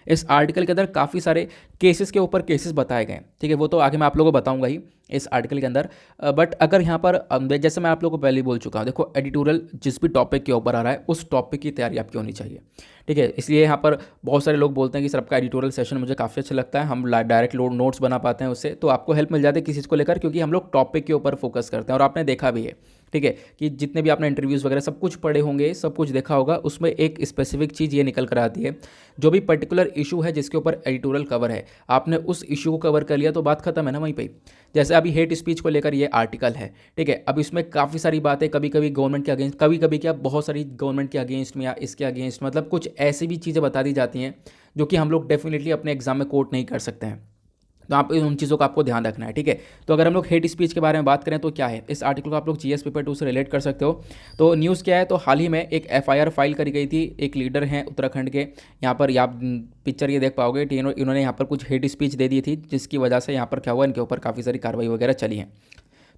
इस आर्टिकल के अंदर काफ़ी सारे केसेस के ऊपर केसेस बताए गए हैं, ठीक है, वो तो आगे मैं आप लोगों को बताऊंगा ही इस आर्टिकल के अंदर। बट अगर यहाँ पर जैसे मैं आप लोगों को पहले ही बोल चुका हूँ, देखो एडिटोरियल जिस भी टॉपिक के ऊपर आ रहा है उस टॉपिक की तैयारी आपकी होनी चाहिए, ठीक है। इसलिए यहाँ पर बहुत सारे लोग बोलते हैं कि सर आपका एडिटोरियल सेशन मुझे काफ़ी अच्छा लगता है, हम डायरेक्ट नोट्स बना पाते हैं उससे, तो आपको हेल्प मिल जाती है किसी चीज़ को लेकर, क्योंकि हम लोग टॉपिक के ऊपर फोकस करते हैं। और आपने देखा भी है, ठीक है, कि जितने भी आपने इंटरव्यूज़ वगैरह सब कुछ पढ़े होंगे, सब कुछ देखा होगा, उसमें एक स्पेसिफिक चीज़ ये निकल कर आती है, जो भी पर्टिकुलर इशू है जिसके ऊपर एडिटोरियल कवर है, आपने उस इशू को कवर कर लिया तो बात खत्म है ना वहीं पे। जैसे अभी हेट स्पीच को लेकर ये आर्टिकल है, ठीक है, अब इसमें काफ़ी सारी बातें, कभी कभी गवर्नमेंट के अगेंस्ट, कभी कभी क्या बहुत सारी गवर्नमेंट के अगेंस्ट में या इसके अगेंस्ट, मतलब कुछ ऐसी भी चीज़ें बता दी जाती हैं जो कि हम लोग डेफिनेटली अपने एग्जाम में कोट नहीं कर सकते हैं। तो आप उन चीज़ों का आपको ध्यान रखना है, ठीक है। तो अगर हम लोग हेट स्पीच के बारे में बात करें तो क्या है, इस आर्टिकल को आप लोग जीएस पेपर 2 से रिलेट कर सकते हो। तो न्यूज़ क्या है, तो हाल ही में एक एफआईआर फाइल करी गई थी, एक लीडर हैं उत्तराखंड के, यहाँ पर आप पिक्चर ये देख पाओगे, इन्होंने यहाँ पर कुछ हेट स्पीच दे दी थी, जिसकी वजह से यहाँ पर क्या हुआ, इनके ऊपर काफ़ी सारी कार्रवाई वगैरह चली है।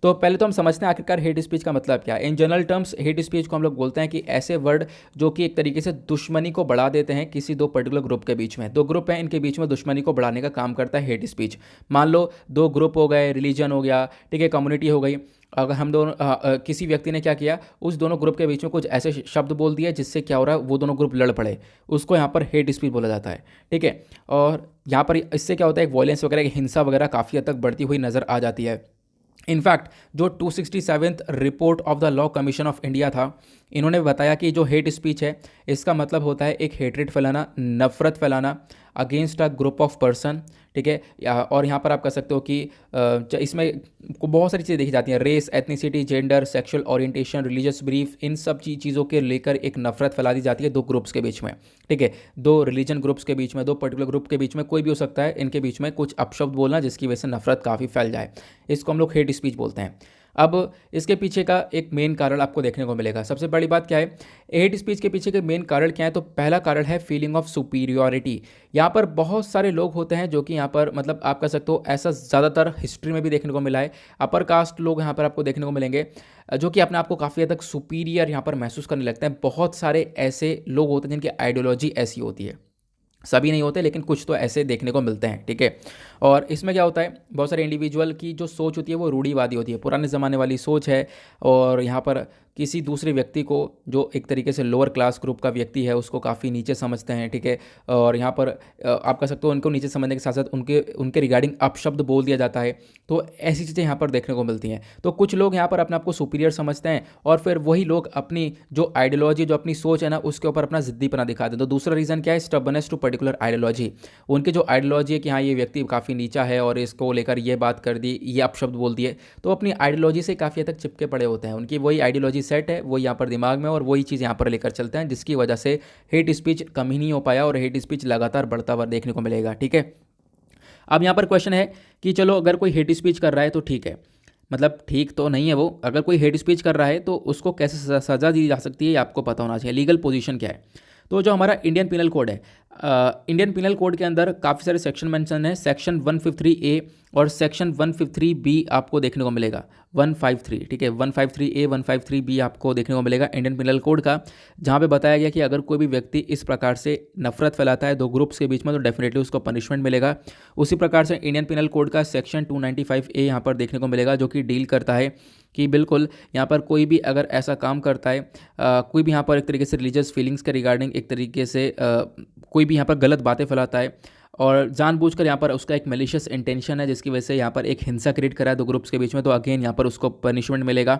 तो पहले तो हम समझते हैं आखिरकार हेट स्पीच का मतलब क्या है। In general terms hate speech को हम लोग बोलते हैं कि ऐसे वर्ड जो कि एक तरीके से दुश्मनी को बढ़ा देते हैं किसी दो पर्टिकुलर ग्रुप के बीच में। दो ग्रुप हैं, इनके बीच में दुश्मनी को बढ़ाने का काम करता है हेट स्पीच। मान लो दो ग्रुप हो गए, रिलीजन हो गया, ठीक है, कम्युनिटी हो गई, अगर हम दोनों किसी व्यक्ति ने क्या किया, उस दोनों ग्रुप के बीच में कुछ ऐसे शब्द बोल दिए जिससे क्या हो रहा है, वो दोनों ग्रुप लड़ पड़े, उसको यहाँ पर हेट स्पीच बोला जाता है, ठीक है। और यहाँ पर इससे क्या होता है, एक वॉयलेंस वगैरह, एक हिंसा वगैरह काफ़ी हद तक बढ़ती हुई नज़र आ जाती है। इनफैक्ट जो 267th report of the law commission of India था, इन्होंने बताया कि जो हेट स्पीच है, इसका मतलब होता है एक हेट्रेड फैलाना, नफरत फैलाना against a group of person, ठीक है। और यहाँ पर आप कह सकते हो कि इसमें बहुत सारी चीज़ें देखी जाती हैं, race, ethnicity, gender, sexual orientation, religious belief, इन सब चीज़ों के लेकर एक नफरत फैला दी जाती है दो ग्रुप्स के बीच में, ठीक है। दो रिलीजन ग्रुप्स के बीच में, दो पर्टिकुलर ग्रुप के बीच में, कोई भी हो सकता है, इनके बीच में कुछ अपशब्द बोलना जिसकी वजह से नफरत काफ़ी फैल जाए, इसको हम लोग हेट स्पीच बोलते हैं। अब इसके पीछे का एक मेन कारण आपको देखने को मिलेगा। सबसे बड़ी बात क्या है, हेट स्पीच के पीछे के मेन कारण क्या है, तो पहला कारण है फीलिंग ऑफ सुपीरियॉरिटी। यहाँ पर बहुत सारे लोग होते हैं जो कि यहाँ पर, मतलब आप कह सकते हो, ऐसा ज़्यादातर हिस्ट्री में भी देखने को मिला है, अपर कास्ट लोग यहाँ पर आपको देखने को मिलेंगे जो कि अपने आप को काफ़ी हद तक सुपीरियर यहाँ पर महसूस करने लगते हैं। बहुत सारे ऐसे लोग होते हैं जिनकी आइडियोलॉजी ऐसी होती है, सभी नहीं होते लेकिन कुछ तो ऐसे देखने को मिलते हैं, ठीक है। और इसमें क्या होता है, बहुत सारे इंडिविजुअल की जो सोच होती है वो रूढ़िवादी होती है, पुराने ज़माने वाली सोच है। और यहाँ पर किसी दूसरे व्यक्ति को, जो एक तरीके से लोअर क्लास ग्रुप का व्यक्ति है, उसको काफ़ी नीचे समझते हैं, ठीक है। और यहाँ पर आप कह सकते हो उनको नीचे समझने के साथ साथ उनके उनके रिगार्डिंग अपशब्द बोल दिया जाता है। तो ऐसी चीज़ें यहाँ पर देखने को मिलती हैं। तो कुछ लोग यहाँ पर अपने आप को सुपीरियर समझते हैं, और फिर वही लोग अपनी जो आइडियोलॉजी, जो अपनी सोच है ना, उसके ऊपर अपना ज़िद्दीपना दिखाते हैं। तो दूसरा रीज़न क्या है, स्टबनेस टू पर्टिकुलर आइडियोलॉजी। उनकी जो आइडियोलॉजी है कि हाँ ये व्यक्ति काफ़ी नीचा है और इसको लेकर ये बात कर दी, ये अपशब्द बोल दिए, तो अपनी आइडियोलॉजी से काफ़ी हद तक चिपके पड़े होते हैं। उनकी वही आइडियोलॉजी सेट है, वो यहाँ पर दिमाग में, और वही चीज़ यहाँ पर लेकर चलते हैं, जिसकी वजह से हेट स्पीच कम ही नहीं हो पाया और हेट स्पीच लगातार बढ़ता हुआ देखने को मिलेगा, ठीक है। अब यहाँ पर क्वेश्चन है कि चलो अगर कोई हेट स्पीच कर रहा है तो ठीक है, मतलब ठीक तो नहीं है वो, अगर कोई हेट स्पीच कर रहा है तो उसको कैसे सज़ा दी जा सकती है, ये आपको पता होना चाहिए, लीगल पोजीशन क्या है। तो जो हमारा इंडियन पिनल कोड है, इंडियन पिनल कोड के अंदर काफ़ी सारे सेक्शन मेंशन है। सेक्शन 153 ए और सेक्शन 153 बी आपको देखने को मिलेगा, 153, ठीक है, 153 ए 153 बी आपको देखने को मिलेगा इंडियन पिनल कोड का, जहाँ पे बताया गया कि अगर कोई भी व्यक्ति इस प्रकार से नफरत फैलाता है दो ग्रुप्स के बीच में तो डेफिनेटली उसको पनिशमेंट मिलेगा। उसी प्रकार से इंडियन पिनल कोड का सेक्शन 295 ए यहाँ पर देखने को मिलेगा, जो कि डील करता है कि बिल्कुल यहाँ पर कोई भी अगर ऐसा काम करता है, कोई भी यहाँ पर एक तरीके से रिलीजियस फीलिंग्स के रिगार्डिंग एक तरीके से कोई भी यहाँ पर गलत बातें फैलाता है और जानबूझकर यहाँ पर उसका एक मैलिशियस इंटेंशन है, जिसकी वजह से यहाँ पर एक हिंसा क्रिएट करा है दो ग्रुप्स के बीच में, तो अगेन यहाँ पर उसको पनिशमेंट मिलेगा।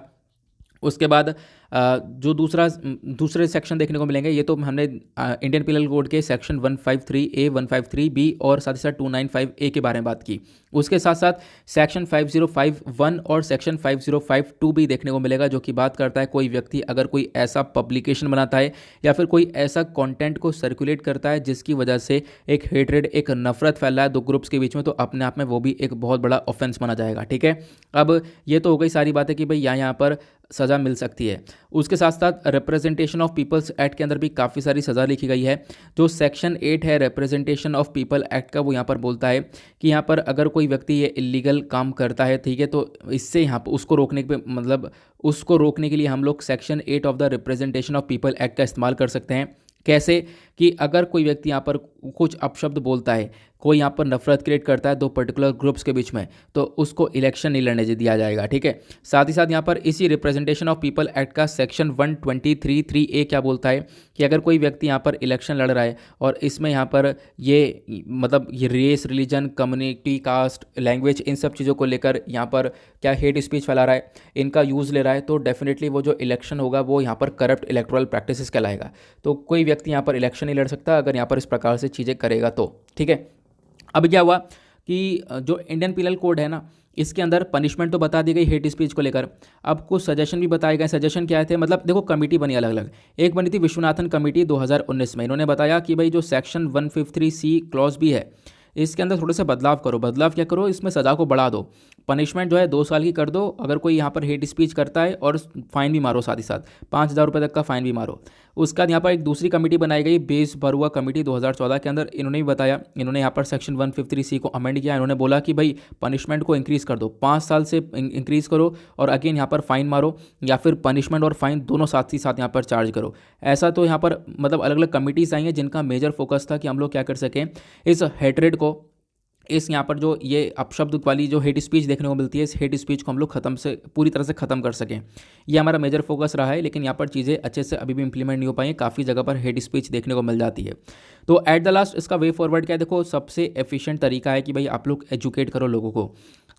उसके बाद जो दूसरे सेक्शन देखने को मिलेंगे, ये तो हमने इंडियन पिनल कोड के सेक्शन 153 ए 153 बी और साथ ही साथ 295 ए के बारे में बात की। उसके साथ साथ सेक्शन 5051 और सेक्शन 5052 भी देखने को मिलेगा, जो कि बात करता है कोई व्यक्ति अगर कोई ऐसा पब्लिकेशन बनाता है या फिर कोई ऐसा कंटेंट को सर्कुलेट करता है जिसकी वजह से एक हेट्रेड, एक नफरत फैल रहा है दो ग्रुप्स के बीच में, तो अपने आप में वो भी एक बहुत बड़ा ऑफेंस माना जाएगा, ठीक है। अब ये तो हो गई सारी बातें कि भाई यहाँ पर सज़ा मिल सकती है। उसके साथ साथ रिप्रेजेंटेशन ऑफ पीपल्स एक्ट के अंदर भी काफ़ी सारी सज़ा लिखी गई है। जो सेक्शन 8 है रिप्रेजेंटेशन ऑफ पीपल एक्ट का, वो यहाँ पर बोलता है कि यहाँ पर अगर कोई व्यक्ति ये इलीगल काम करता है, ठीक है, तो इससे यहाँ पर उसको रोकने पे, मतलब उसको रोकने के लिए हम लोग section 8 of the representation of people act का इस्तेमाल कर सकते हैं। कैसे कि अगर कोई व्यक्ति यहाँ पर कुछ अपशब्द बोलता है, कोई यहाँ पर नफरत क्रिएट करता है दो पर्टिकुलर ग्रुप्स के बीच में, तो उसको इलेक्शन नहीं लड़ने दिया जाएगा, ठीक है। साथ ही साथ यहाँ पर इसी रिप्रेजेंटेशन ऑफ पीपल एक्ट का सेक्शन 123(3)(a) क्या बोलता है कि अगर कोई व्यक्ति यहाँ पर इलेक्शन लड़ रहा है और इसमें यहाँ पर ये मतलब ये race, religion, community, caste, language, इन सब चीज़ों को लेकर यहाँ पर क्या हेट स्पीच फैला रहा है, इनका यूज़ ले रहा है, तो डेफिनेटली वो जो इलेक्शन होगा वो यहाँ पर करप्ट इलेक्टोरल प्रैक्टिसेस कहलाएगा। तो कोई व्यक्ति यहाँ पर इलेक्शन नहीं लड़ सकता अगर यहाँ पर इस प्रकार से चीज़ें करेगा तो, ठीक है। अब क्या हुआ कि जो इंडियन पीनल कोड है ना, इसके अंदर पनिशमेंट तो बता दी गई हेट स्पीच को लेकर। अब कुछ सजेशन भी बताए गए। सजेशन क्या थे, मतलब देखो कमेटी बनी अलग अलग। एक बनी थी विश्वनाथन कमेटी 2019 में। इन्होंने बताया कि भाई जो सेक्शन 153C क्लॉज भी है, इसके अंदर थोड़े से बदलाव करो। बदलाव क्या करो, इसमें सज़ा को बढ़ा दो। पनिशमेंट जो है 2 साल की कर दो अगर कोई यहाँ पर हेट स्पीच करता है, और फाइन भी मारो, साथ ही साथ 5,000 रुपये तक का फाइन भी मारो। उसके बाद यहाँ पर एक दूसरी कमेटी बनाई गई, बेस बरुआ कमेटी 2014 के अंदर। इन्होंने भी बताया, इन्होंने यहाँ पर सेक्शन 153C को अमेंड किया। इन्होंने बोला कि भाई पनिशमेंट को इंक्रीज़ कर दो, 5 साल से इंक्रीज़ करो, और अगेन यहाँ पर फाइन मारो, या फिर पनिशमेंट और फाइन दोनों साथ ही साथ यहाँ पर चार्ज करो। ऐसा तो यहाँ पर मतलब अलग अलग कमिटीज़ आई हैं जिनका मेजर फोकस था कि हम लोग क्या कर सकें, इस हेटरेट को, इस यहाँ पर जो ये अपशब्द वाली जो हेट स्पीच देखने को मिलती है, इस हेट स्पीच को हम लोग पूरी तरह से ख़त्म कर सकें। ये हमारा मेजर फोकस रहा है। लेकिन यहाँ पर चीज़ें अच्छे से अभी भी इंप्लीमेंट नहीं हो पाई हैं, काफ़ी जगह पर हेट स्पीच देखने को मिल जाती है। तो एट द लास्ट इसका वे फॉरवर्ड क्या है, देखो सबसे एफिशिएंट तरीका है कि भाई आप लोग एजुकेट करो लोगों को।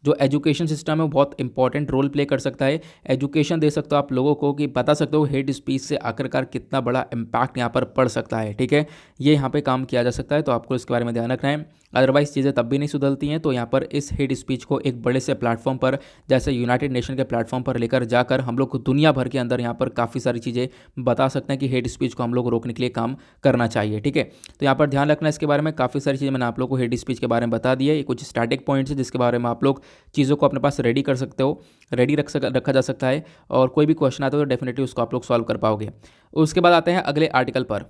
जो एजुकेशन सिस्टम है वो बहुत इंपॉर्टेंट रोल प्ले कर सकता है। एजुकेशन दे सकते हो आप लोगों को कि बता सकते हो हेट स्पीच से आखिरकार कितना बड़ा इम्पैक्ट यहाँ पर पड़ सकता है, ठीक है। ये यहाँ पे काम किया जा सकता है, तो आपको इसके बारे में ध्यान रखना है। अदरवाइज़ चीज़ें तब भी नहीं सुधरती हैं। तो यहाँ पर इस हेट स्पीच को एक बड़े से प्लेटफॉर्म पर, जैसे यूनाइटेड नेशन के प्लेटफॉर्म पर लेकर जाकर हम लोग दुनिया भर के अंदर यहाँ पर काफ़ी सारी चीज़ें बता सकते हैं कि हेट स्पीच को हम लोग रोकने के लिए काम करना चाहिए, ठीक है। तो यहाँ पर ध्यान रखना इसके बारे में। काफ़ी सारी चीज़ें मैंने आप लोग को हेट स्पीच के बारे में बता दी है। ये कुछ स्टैटिक पॉइंट्स है जिसके बारे में आप लोग चीज़ों को अपने पास रेडी कर सकते हो, रेडी रखा जा सकता है, और कोई भी क्वेश्चन आता है तो डेफिनेटली उसको आप लोग सॉल्व कर पाओगे। उसके बाद आते हैं अगले आर्टिकल पर।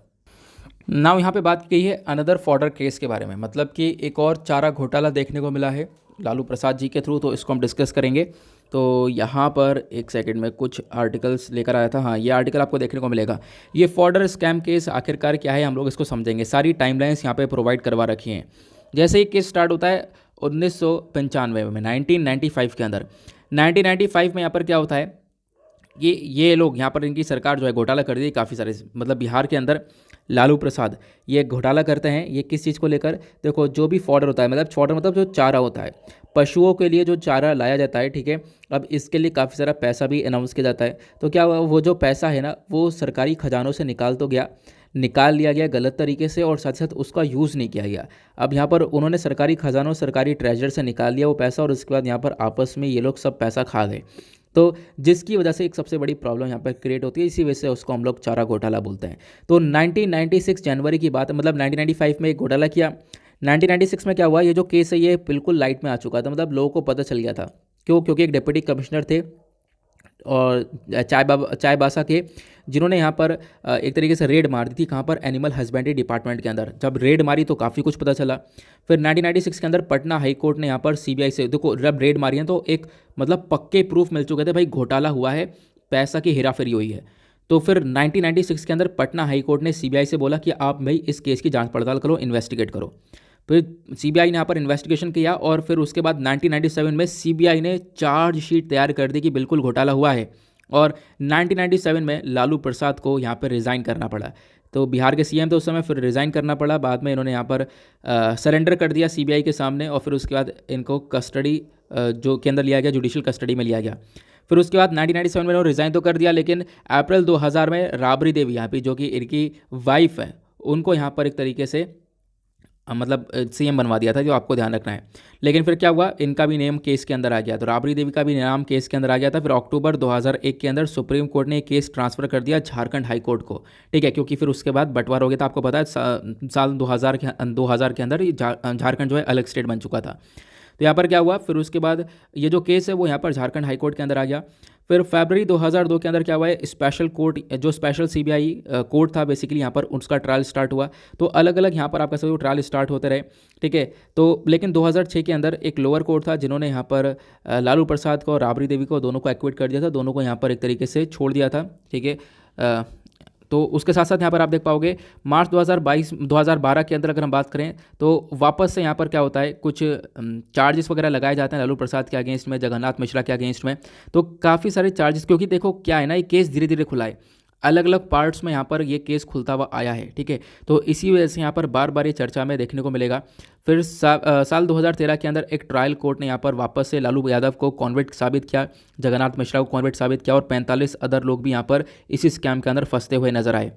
नाउ यहाँ पे बात की है अनदर फॉर्डर केस के बारे में, मतलब कि एक और चारा घोटाला देखने को मिला है लालू प्रसाद जी के थ्रू, तो इसको हम डिस्कस करेंगे। तो यहाँ पर एक सेकंड में कुछ आर्टिकल्स लेकर आया था। हाँ, ये आर्टिकल आपको देखने को मिलेगा। ये फॉर्डर स्कैम केस आखिरकार क्या है, हम लोग इसको समझेंगे। सारी टाइमलाइंस यहाँ पे प्रोवाइड करवा रखी हैं। जैसे ही केस स्टार्ट होता है 1995 में, 1995 के अंदर। 1995 में यहाँ पर क्या होता है, ये लोग यहाँ पर, इनकी सरकार जो है घोटाला कर दी काफ़ी सारे, मतलब बिहार के अंदर लालू प्रसाद ये घोटाला करते हैं। ये किस चीज़ को लेकर, देखो जो भी फॉर्डर होता है, मतलब फॉर्डर मतलब जो चारा होता है, पशुओं के लिए जो चारा लाया जाता है, ठीक है। अब इसके लिए काफ़ी सारा पैसा भी अनाउंस किया जाता है। तो क्या हुआ, वो जो पैसा है ना, वो सरकारी खजानों से निकाल लिया गया गलत तरीके से, और साथ साथ उसका यूज़ नहीं किया गया। अब यहाँ पर उन्होंने सरकारी खजानों, सरकारी ट्रेजर से निकाल लिया वो पैसा, और उसके बाद यहाँ पर आपस में ये लोग सब पैसा खा गए। तो जिसकी वजह से एक सबसे बड़ी प्रॉब्लम यहाँ पर क्रिएट होती है। इसी वजह से उसको हम लोग चारा घोटाला बोलते हैं। तो 1996 जनवरी की बात है, मतलब 1995 में एक घोटाला किया। 1996 में क्या हुआ, ये जो केस है ये बिल्कुल लाइट में आ चुका था, मतलब लोगों को पता चल गया था। क्यों? क्योंकि एक डिप्टी कमिश्नर थे और चाईबासा के, जिन्होंने यहाँ पर एक तरीके से रेड मार दी थी। कहाँ पर? एनिमल हस्बेंड्री डिपार्टमेंट के अंदर। जब रेड मारी तो काफ़ी कुछ पता चला। फिर 1996 के अंदर पटना हाई कोर्ट ने यहाँ पर सीबीआई से, देखो जब रेड मारी है तो एक मतलब पक्के प्रूफ मिल चुके थे, भाई घोटाला हुआ है, पैसा की हेराफेरी हुई है। तो फिर 1996 के अंदर पटना हाई कोर्ट ने सीबीआई से बोला कि आप भाई इस केस की जांच पड़ताल करो, इन्वेस्टिगेट करो। फिर सीबीआई ने यहाँ पर इन्वेस्टिगेशन किया, और फिर उसके बाद 1997 में सीबीआई ने चार्जशीट तैयार कर दी कि बिल्कुल घोटाला हुआ है। और 1997 में लालू प्रसाद को यहाँ पर रिज़ाइन करना पड़ा। तो बिहार के सीएम थे उस समय, फिर रिज़ाइन करना पड़ा। बाद में इन्होंने यहाँ पर सरेंडर कर दिया सीबीआई के सामने, और फिर उसके बाद इनको कस्टडी जो के अंदर लिया गया, जुडिशियल कस्टडी में लिया गया। फिर उसके बाद 1997 में इन्होंने रिज़ाइन तो कर दिया, लेकिन अप्रैल 2000 में राबड़ी देवी यहाँ पे, जो कि इनकी वाइफ है, उनको यहाँ पर एक तरीके से मतलब सीएम बनवा दिया था, जो आपको ध्यान रखना है। लेकिन फिर क्या हुआ, इनका भी नेम केस के अंदर आ गया, तो राबड़ी देवी का भी नाम केस के अंदर आ गया था। फिर अक्टूबर 2001 के अंदर सुप्रीम कोर्ट ने केस ट्रांसफ़र कर दिया झारखंड हाई कोर्ट को, ठीक है, क्योंकि फिर उसके बाद बंटवारा हो गया था। आपको पता है साल 2000 के अंदर झारखंड जो है अलग स्टेट बन चुका था। तो यहाँ पर क्या हुआ, फिर उसके बाद ये जो केस है वो यहाँ पर झारखंड हाई कोर्ट के अंदर आ गया। फिर फरवरी 2002 के अंदर क्या हुआ है, स्पेशल कोर्ट, जो स्पेशल सीबीआई कोर्ट था बेसिकली, यहाँ पर उसका ट्रायल स्टार्ट हुआ। तो अलग अलग यहाँ पर आप कह सकते हो ट्रायल स्टार्ट होते रहे, ठीक है। तो लेकिन 2006 के अंदर एक लोअर कोर्ट था, जिन्होंने यहाँ पर लालू प्रसाद को और राबड़ी देवी को, दोनों को एक्विट कर दिया था, दोनों को यहाँ पर एक तरीके से छोड़ दिया था, ठीक है। तो उसके साथ साथ यहाँ पर आप देख पाओगे मार्च 2012 के अंदर अगर हम बात करें तो वापस से यहाँ पर क्या होता है, कुछ चार्जेस वगैरह लगाए जाते हैं लालू प्रसाद के अगेंस्ट में, जगन्नाथ मिश्रा के अगेंस्ट में। तो काफ़ी सारे चार्जेस, क्योंकि देखो क्या है ना, ये केस धीरे धीरे खुला है, अलग अलग पार्ट्स में यहाँ पर ये केस खुलता हुआ आया है, ठीक है। तो इसी वजह से यहाँ पर बार बार ये चर्चा में देखने को मिलेगा। फिर साल 2013 के अंदर एक ट्रायल कोर्ट ने यहाँ पर वापस से लालू यादव को कॉन्विक्ट साबित किया, जगन्नाथ मिश्रा को कॉन्विक्ट साबित किया, और 45 अदर लोग भी यहाँ पर इसी स्कैम के अंदर फंसते हुए नजर आए।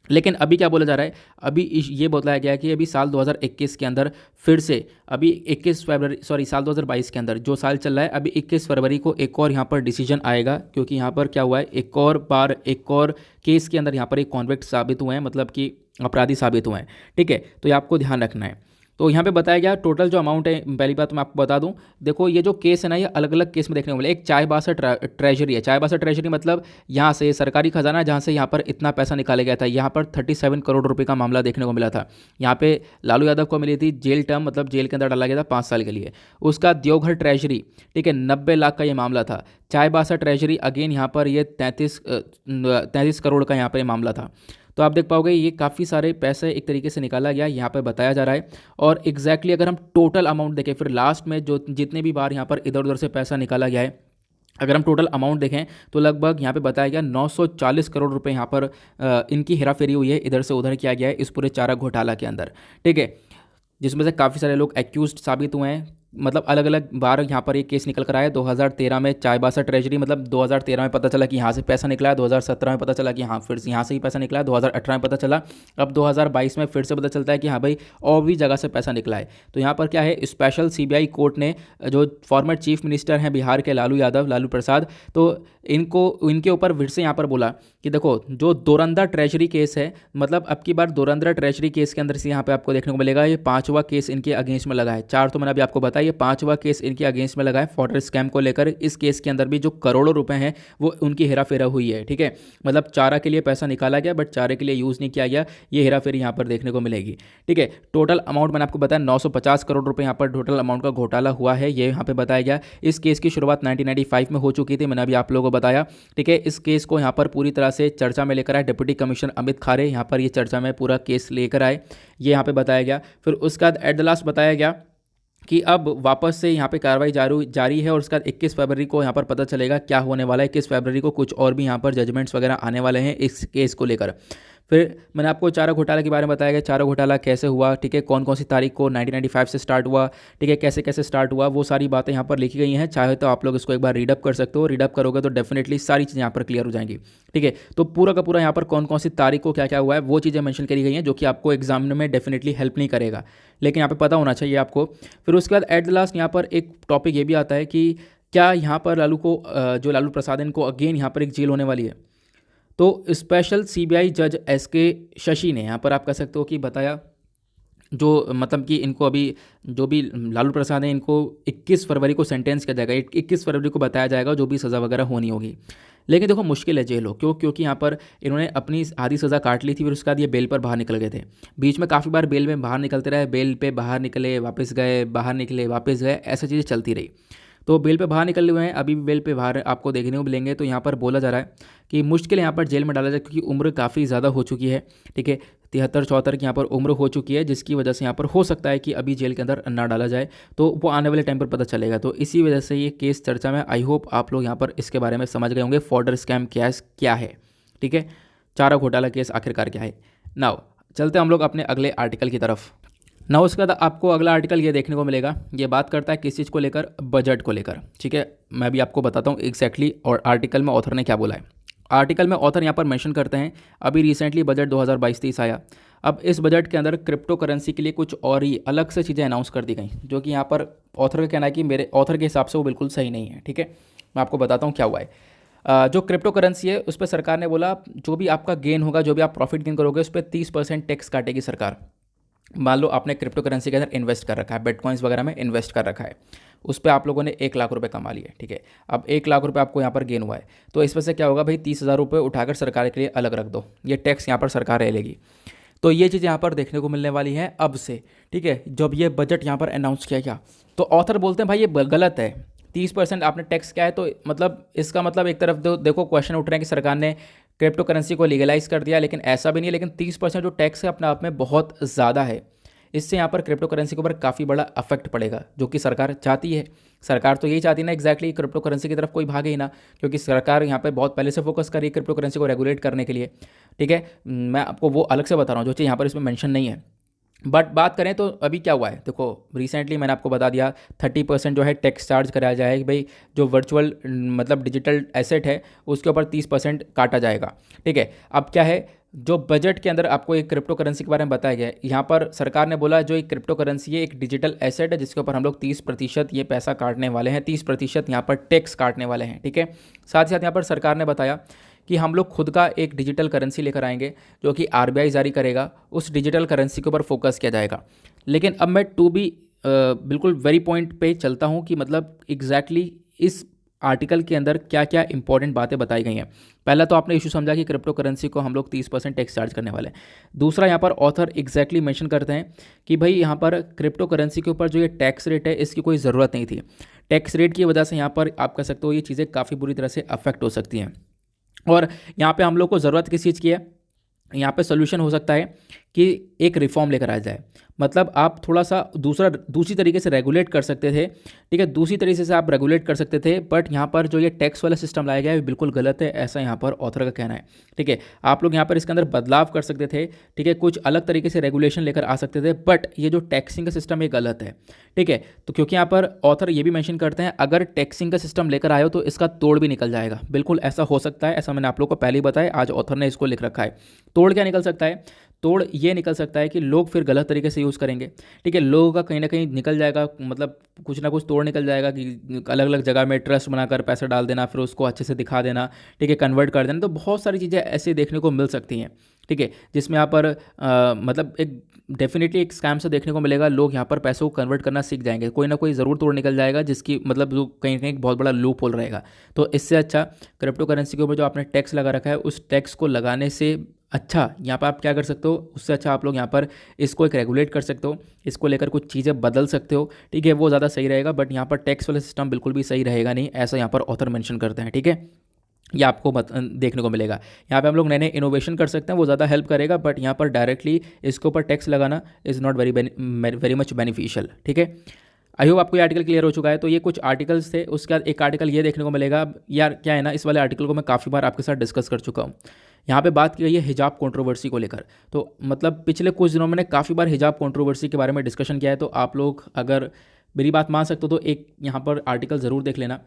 लेकिन अभी क्या बोला जा रहा है, अभी ये बताया गया है कि अभी साल 2021 के अंदर फिर से, अभी 21 फरवरी, सॉरी साल 2022 के अंदर जो साल चल रहा है, अभी 21 फरवरी को एक और यहाँ पर डिसीजन आएगा, क्योंकि यहाँ पर क्या हुआ है, एक और बार एक और केस के अंदर यहाँ पर एक कॉन्विक्ट साबित हुए हैं, मतलब कि अपराधी साबित हुए हैं, ठीक है। तो ये आपको ध्यान रखना है। तो यहाँ पे बताया गया टोटल जो अमाउंट है, पहली बात मैं आपको बता दूं, देखो ये जो केस है ना, ये अलग अलग केस में देखने को मिले। एक चाईबासा ट्रेजरी है, चाईबासा ट्रेजरी मतलब यहाँ से सरकारी खजाना, जहाँ से यहाँ पर इतना पैसा निकाला गया था, यहाँ पर 37 करोड़ रुपए का मामला देखने को मिला था। यहाँ पे लालू यादव को मिली थी जेल टर्म, मतलब जेल के अंदर डाला गया था 5 साल के लिए। उसका देवघर ट्रेजरी, ठीक है, 90 लाख का ये मामला था। चाईबासा ट्रेजरी अगेन यहाँ पर ये 33 करोड़ का यहाँ पर मामला था। तो आप देख पाओगे ये काफ़ी सारे पैसे एक तरीके से निकाला गया, यहाँ पे बताया जा रहा है। और एग्जैक्टली अगर हम टोटल अमाउंट देखें, फिर लास्ट में जो जितने भी बार यहाँ पर इधर उधर से पैसा निकाला गया है, अगर हम टोटल अमाउंट देखें तो लगभग यहाँ पे बताया गया 940 करोड़ रुपए यहाँ पर इनकी हेराफेरी हुई है, इधर से उधर किया गया है इस पूरे चारा घोटाला के अंदर, ठीक है। जिसमें से काफ़ी सारे लोग एक्यूज्ड साबित हुए हैं, मतलब अलग अलग बार यहाँ पर ये केस निकल कर आया। 2013 में चाईबासा ट्रेजरी, मतलब 2013 में पता चला कि यहाँ से पैसा निकला है, 2017 में पता चला कि हाँ फिर से यहाँ से ही पैसा निकला है, 2018 में पता चला, अब 2022 में फिर से पता चलता है कि हाँ भाई और भी जगह से पैसा निकला है। तो यहाँ पर क्या है, स्पेशल सीबीआई कोर्ट ने जो फॉर्मर चीफ मिनिस्टर हैं बिहार के लालू यादव, लालू प्रसाद, तो इनके ऊपर फिर से यहाँ पर बोला कि देखो जो दोरंदा ट्रेजरी केस है, मतलब अब की बार दोरंदा ट्रेजरी केस के अंदर से यहाँ पे आपको देखने को मिलेगा ये 5वां केस इनके अगेंस्ट में लगा है। 4 तो मैंने अभी आपको बताया, ये 5वां केस इनके अगेंस्ट में लगा है फॉर्डर स्कैम को लेकर। इस केस के अंदर भी जो करोड़ों रुपए हैं वो उनकी हेराफेरा हुई है, ठीक है। मतलब चारा के लिए पैसा निकाला गया बट चारे के लिए यूज़ नहीं किया गया, ये हेराफेरी यहाँ पर देखने को मिलेगी, ठीक है। टोटल अमाउंट मैंने आपको बताया 950 करोड़ रुपए यहाँ पर टोटल अमाउंट का घोटाला हुआ है, ये यहाँ पे बताया गया। इस केस की शुरुआत 1995 में हो चुकी थी, मैंने अभी आप लोगों को बताया, ठीक है। इस केस को यहाँ पर पूरी तरह से चर्चा में लेकर आए डिप्टी कमिश्नर अमित खारे, यहाँ पर ये चर्चा में पूरा केस लेकर आए, ये यहाँ पे बताया गया। फिर उसके बाद एट द लास्ट बताया गया कि अब वापस से यहाँ पे कार्रवाई जारी है, और उसके बाद 21 फरवरी को यहाँ पर पता चलेगा क्या होने वाला है। 21 फरवरी को कुछ और भी यहाँ पर जजमेंट्स वगैरह आने वाले हैं इस केस को लेकर। फिर मैंने आपको चारा घोटाला के बारे में बताया गया, चारा घोटाला कैसे हुआ, ठीक है, कौन कौन सी तारीख को 1995 से स्टार्ट हुआ, ठीक है, कैसे कैसे स्टार्ट हुआ, वो सारी बातें यहाँ पर लिखी गई हैं। चाहे तो आप लोग इसको एक बार रीडअप कर सकते हो, रीडअप करोगे तो डेफिनेटली सारी चीज़ें यहाँ पर क्लियर हो जाएंगी, ठीक है। तो पूरा का पूरा यहाँ पर कौन कौन सी तारीख को क्या क्या हुआ है वो चीज़ें मेंशन करी गई हैं, जो कि आपको एग्जाम में डेफिनेटली हेल्प नहीं करेगा, लेकिन यहाँ पर पता होना चाहिए आपको। फिर उसके बाद एट द लास्ट यहाँ पर एक टॉपिक ये भी आता है कि क्या यहाँ पर लालू को जो लालू प्रसाद इनको अगेन यहाँ पर एक जेल होने वाली है। तो स्पेशल सीबीआई जज एसके शशि ने यहाँ पर आप कह सकते हो कि बताया, जो मतलब कि इनको अभी जो भी लालू प्रसाद है इनको 21 फरवरी को सेंटेंस किया जाएगा, 21 फरवरी को बताया जाएगा जो भी सज़ा वगैरह होनी होगी। लेकिन देखो मुश्किल है जेल हो, क्योंकि यहाँ पर इन्होंने अपनी आधी सज़ा काट ली थी, फिर उसके बाद ये बेल पर बाहर निकल गए थे। बीच में काफ़ी बार बेल में बाहर निकलते रहे, बेल पे बाहर निकले वापस गए, बाहर निकले वापस गए, ऐसी चीज़ें चलती रही। तो बेल पे बाहर निकले हुए हैं, अभी भी बेल पे बाहर आपको देखने को मिलेंगे। तो यहाँ पर बोला जा रहा है कि मुश्किल है यहाँ पर जेल में डाला जाए, क्योंकि उम्र काफ़ी ज़्यादा हो चुकी है, ठीक है, 73-74 की यहाँ पर उम्र हो चुकी है, जिसकी वजह से यहाँ पर हो सकता है कि अभी जेल के अंदर ना डाला जाए, तो वो आने वाले टाइम पर पता चलेगा। तो इसी वजह से ये केस चर्चा में, आई होप आप लोग यहाँ पर इसके बारे में समझ गए होंगे फॉर्डर स्कैम क्या है, ठीक है, चारा घोटाला केस आखिरकार क्या है। नाउ चलते हम लोग अपने अगले आर्टिकल की तरफ। ना उसके बाद आपको अगला आर्टिकल ये देखने को मिलेगा, ये बात करता है किस चीज़ को लेकर, बजट को लेकर, ठीक है। मैं भी आपको बताता हूँ एग्जैक्टली और आर्टिकल में ऑथर ने क्या बोला है। आर्टिकल में ऑथर यहाँ पर मेंशन करते हैं अभी रिसेंटली बजट 2022-23 आया। अब इस बजट के अंदर क्रिप्टो करेंसी के लिए कुछ और ही अलग से चीज़ें अनाउंस कर दी गई, जो कि यहाँ पर ऑथर का कहना है कि मेरे ऑथर के हिसाब से वो बिल्कुल सही नहीं है, ठीक है। मैं आपको बताता हूँ क्या हुआ है। जो क्रिप्टो करेंसी है उस पर सरकार ने बोला जो भी आपका गेन होगा, जो भी आप प्रॉफिट गेन करोगे उस पर 30% टैक्स काटेगी सरकार। मान लो आपने क्रिप्टो करेंसी के अंदर इन्वेस्ट कर रखा है, बिटकॉइंस वगैरह में इन्वेस्ट कर रखा है, उस पर आप लोगों ने 1 लाख रुपए कमा लिए, ठीक है। अब 1 लाख रुपए आपको यहाँ पर गेन हुआ है, तो इस वजह से क्या होगा भाई, 30,000 रुपये उठाकर सरकार के लिए अलग रख दो, ये टैक्स यहाँ पर सरकार ले लेगी। तो ये चीज़ यहाँ पर देखने को मिलने वाली है अब से, ठीक है। जब ये बजट यहाँ पर अनाउंस किया गया तो ऑथर बोलते हैं भाई ये गलत है, 30% आपने टैक्स किया है, तो मतलब इसका मतलब एक तरफ देखो क्वेश्चन उठ रहे हैं कि सरकार ने क्रिप्टो करेंसी को लीगलाइज कर दिया, लेकिन ऐसा भी नहीं है, लेकिन 30% जो टैक्स है अपने आप में बहुत ज़्यादा है। इससे यहाँ पर क्रिप्टो करेंसी के ऊपर काफ़ी बड़ा अफेक्ट पड़ेगा, जो कि सरकार चाहती है। सरकार तो यही चाहती है ना एग्जैक्टली, क्रिप्टो करेंसी की तरफ कोई भागे ही ना, क्योंकि सरकार यहाँ पे बहुत पहले से फोकस कर रही है क्रिप्टो करेंसी को रेगुलेट करने के लिए। ठीक है, मैं आपको वो अलग से बता रहा हूँ जो चीज़ यहाँ पर इसमें मेंशन नहीं है। बट बात करें तो अभी क्या हुआ है, देखो रिसेंटली मैंने आपको बता दिया 30% जो है टैक्स चार्ज कराया जाएगा कि भाई जो वर्चुअल मतलब डिजिटल एसेट है उसके ऊपर 30% काटा जाएगा। ठीक है, अब क्या है, जो बजट के अंदर आपको एक क्रिप्टो करेंसी के बारे में बताया गया है, यहाँ पर सरकार ने बोला जो एक क्रिप्टो करेंसी है एक डिजिटल एसेट है जिसके ऊपर हम लोग 30% ये पैसा काटने वाले हैं, 30% यहाँ पर टैक्स काटने वाले हैं। ठीक है, साथ ही साथ यहाँ पर सरकार ने बताया कि हम लोग खुद का एक डिजिटल करेंसी लेकर आएंगे जो कि आरबीआई जारी करेगा, उस डिजिटल करेंसी के ऊपर फोकस किया जाएगा। लेकिन अब मैं टू बी बिल्कुल वेरी पॉइंट पे चलता हूँ कि मतलब एग्जैक्टली इस आर्टिकल के अंदर क्या क्या इंपॉर्टेंट बातें बताई गई हैं। पहला तो आपने इशू समझा कि क्रिप्टो करेंसी को हम लोग 30% टैक्स चार्ज करने वाले हैं। दूसरा, यहाँ पर ऑथर एग्जैक्टली मेंशन करते हैं कि भाई यहाँ पर क्रिप्टो करेंसी के ऊपर जो ये टैक्स रेट है इसकी कोई ज़रूरत नहीं थी। टैक्स रेट की वजह से यहाँ पर आप कह सकते हो ये चीज़ें काफ़ी बुरी तरह से अफेक्ट हो सकती हैं। और यहाँ पे हम लोग को ज़रूरत किस चीज़ की है, यहाँ पे सोल्यूशन हो सकता है कि एक रिफॉर्म लेकर आ जाए, मतलब आप थोड़ा सा दूसरी तरीके से रेगुलेट कर सकते थे। ठीक है, दूसरी तरीके से आप रेगुलेट कर सकते थे, बट यहाँ पर जो ये टैक्स वाला सिस्टम लाया गया है बिल्कुल गलत है, ऐसा यहाँ पर ऑथर का कहना है। ठीक है, आप लोग यहाँ पर इसके अंदर बदलाव कर सकते थे। ठीक है, कुछ अलग तरीके से रेगुलेशन लेकर आ सकते थे, बट ये जो टैक्सिंग का सिस्टम ये गलत है। ठीक है, तो क्योंकि यहाँ पर ऑथर ये भी मेंशन करते हैं अगर टैक्सिंग का सिस्टम लेकर आए हो तो इसका तोड़ भी निकल जाएगा। बिल्कुल ऐसा हो सकता है, ऐसा मैंने आप लोग को पहले ही बताया, आज ऑथर ने इसको लिख रखा है। तोड़ क्या निकल सकता है, तोड़ ये निकल सकता है कि लोग फिर गलत तरीके से यूज़ करेंगे। ठीक है, लोगों का कहीं ना कहीं निकल जाएगा, मतलब कुछ ना कुछ तोड़ निकल जाएगा कि अलग अलग जगह में ट्रस्ट बनाकर पैसा डाल देना, फिर उसको अच्छे से दिखा देना। ठीक है, कन्वर्ट कर देना, तो बहुत सारी चीज़ें ऐसे देखने को मिल सकती हैं। ठीक है, जिसमें यहाँ पर मतलब एक डेफिनेटली एक स्कैम से देखने को मिलेगा, लोग यहाँ पर पैसों को कन्वर्ट करना सीख जाएंगे, कोई ना कोई ज़रूर तोड़ निकल जाएगा जिसकी मतलब जो कहीं ना कहीं बहुत बड़ा लूप होल रहेगा। तो इससे अच्छा क्रिप्टो करेंसी के ऊपर जो आपने टैक्स लगा रखा है उस टैक्स को लगाने से अच्छा यहाँ पर आप क्या कर सकते हो, उससे अच्छा आप लोग यहाँ पर इसको एक रेगुलेट कर सकते हो, इसको लेकर कुछ चीज़ें बदल सकते हो। ठीक है, वो ज़्यादा सही रहेगा, बट यहाँ पर टैक्स वाला सिस्टम बिल्कुल भी सही रहेगा नहीं, ऐसा यहाँ पर ऑथर मेंशन करते हैं। ठीक है, ये आपको देखने को मिलेगा। यहाँ पे हम लोग नए नए इनोवेशन कर सकते हैं, वो ज़्यादा हेल्प करेगा, बट यहाँ पर डायरेक्टली इसके ऊपर टैक्स लगाना is not very much beneficial. ठीक है, आई होप आपको ये आर्टिकल क्लियर हो चुका है। तो ये कुछ आर्टिकल्स थे, उसके बाद एक आर्टिकल ये देखने को मिलेगा। यार क्या है ना, इस वाले आर्टिकल को मैं काफ़ी बार आपके साथ डिस्कस कर चुका हूँ। यहाँ पे बात की गई है हिजाब कंट्रोवर्सी को लेकर, तो मतलब पिछले कुछ दिनों मैंने काफ़ी बार हिजाब कंट्रोवर्सी के बारे में डिस्कशन किया है, तो आप लोग अगर मेरी बात मान सकते हो तो एक यहाँ पर आर्टिकल ज़रूर देख लेना।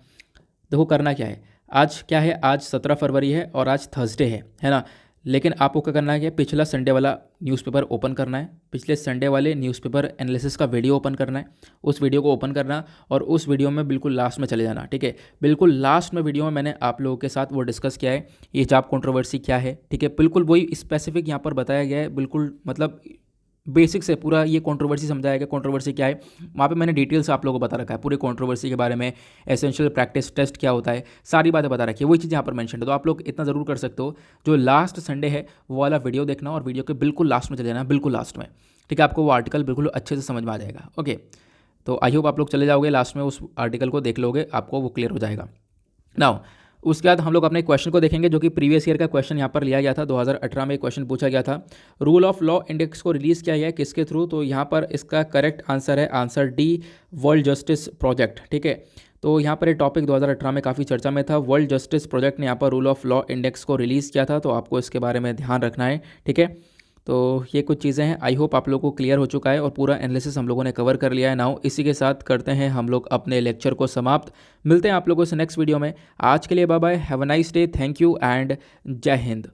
देखो करना क्या है, आज क्या है, आज 17 फरवरी है और आज थर्सडे है ना। लेकिन आपको क्या करना है कि पिछला संडे वाला न्यूज़पेपर ओपन करना है, पिछले संडे वाले न्यूज़पेपर एनालिसिस का वीडियो ओपन करना है, उस वीडियो को ओपन करना और उस वीडियो में बिल्कुल लास्ट में चले जाना। ठीक है, बिल्कुल लास्ट में वीडियो में मैंने आप लोगों के साथ वो डिस्कस किया है, ये हिजाब कंट्रोवर्सी क्या है। ठीक है, बिल्कुल वही स्पेसिफिक यहाँ पर बताया गया है, बिल्कुल मतलब बेसिक से पूरा ये कंट्रोवर्सी समझाया गया, कंट्रोवर्सी क्या है वहाँ पे मैंने डिटेल्स आप लोगों को बता रखा है, पूरे कंट्रोवर्सी के बारे में, एसेंशियल प्रैक्टिस टेस्ट क्या होता है, सारी बातें बता रखी है, वही चीज़ यहाँ पर मेंशन है। तो आप लोग इतना ज़रूर कर सकते हो, जो लास्ट संडे है वो वाला वीडियो देखना और वीडियो के बिल्कुल लास्ट में चले जाना, बिल्कुल लास्ट में। ठीक है, आपको वो आर्टिकल बिल्कुल अच्छे से समझ में आ जाएगा। ओके, तो आई होप आप लोग चले जाओगे, लास्ट में उस आर्टिकल को देख लोगे, आपको वो क्लियर हो जाएगा। नाउ उसके बाद हम लोग अपने क्वेश्चन को देखेंगे, जो कि प्रीवियस ईयर का क्वेश्चन यहाँ पर लिया गया था। 2018 में क्वेश्चन पूछा गया था, रूल ऑफ लॉ इंडेक्स को रिलीज़ किया गया है किसके थ्रू, तो यहाँ पर इसका करेक्ट आंसर है answer D, World justice project. ठीक है, तो यहाँ पर ये टॉपिक 2018 में काफ़ी चर्चा में था, वर्ल्ड जस्टिस प्रोजेक्ट ने यहाँ पर रूल ऑफ लॉ इंडेक्स को रिलीज़ किया था, तो आपको इसके बारे में ध्यान रखना है। ठीक है, तो ये कुछ चीज़ें हैं, आई होप आप लोगों को क्लियर हो चुका है और पूरा एनालिसिस हम लोगों ने कवर कर लिया है। नाउ इसी के साथ करते हैं हम लोग अपने लेक्चर को समाप्त, मिलते हैं आप लोगों से नेक्स्ट वीडियो में। आज के लिए bye bye, have a nice day, thank you and जय हिंद।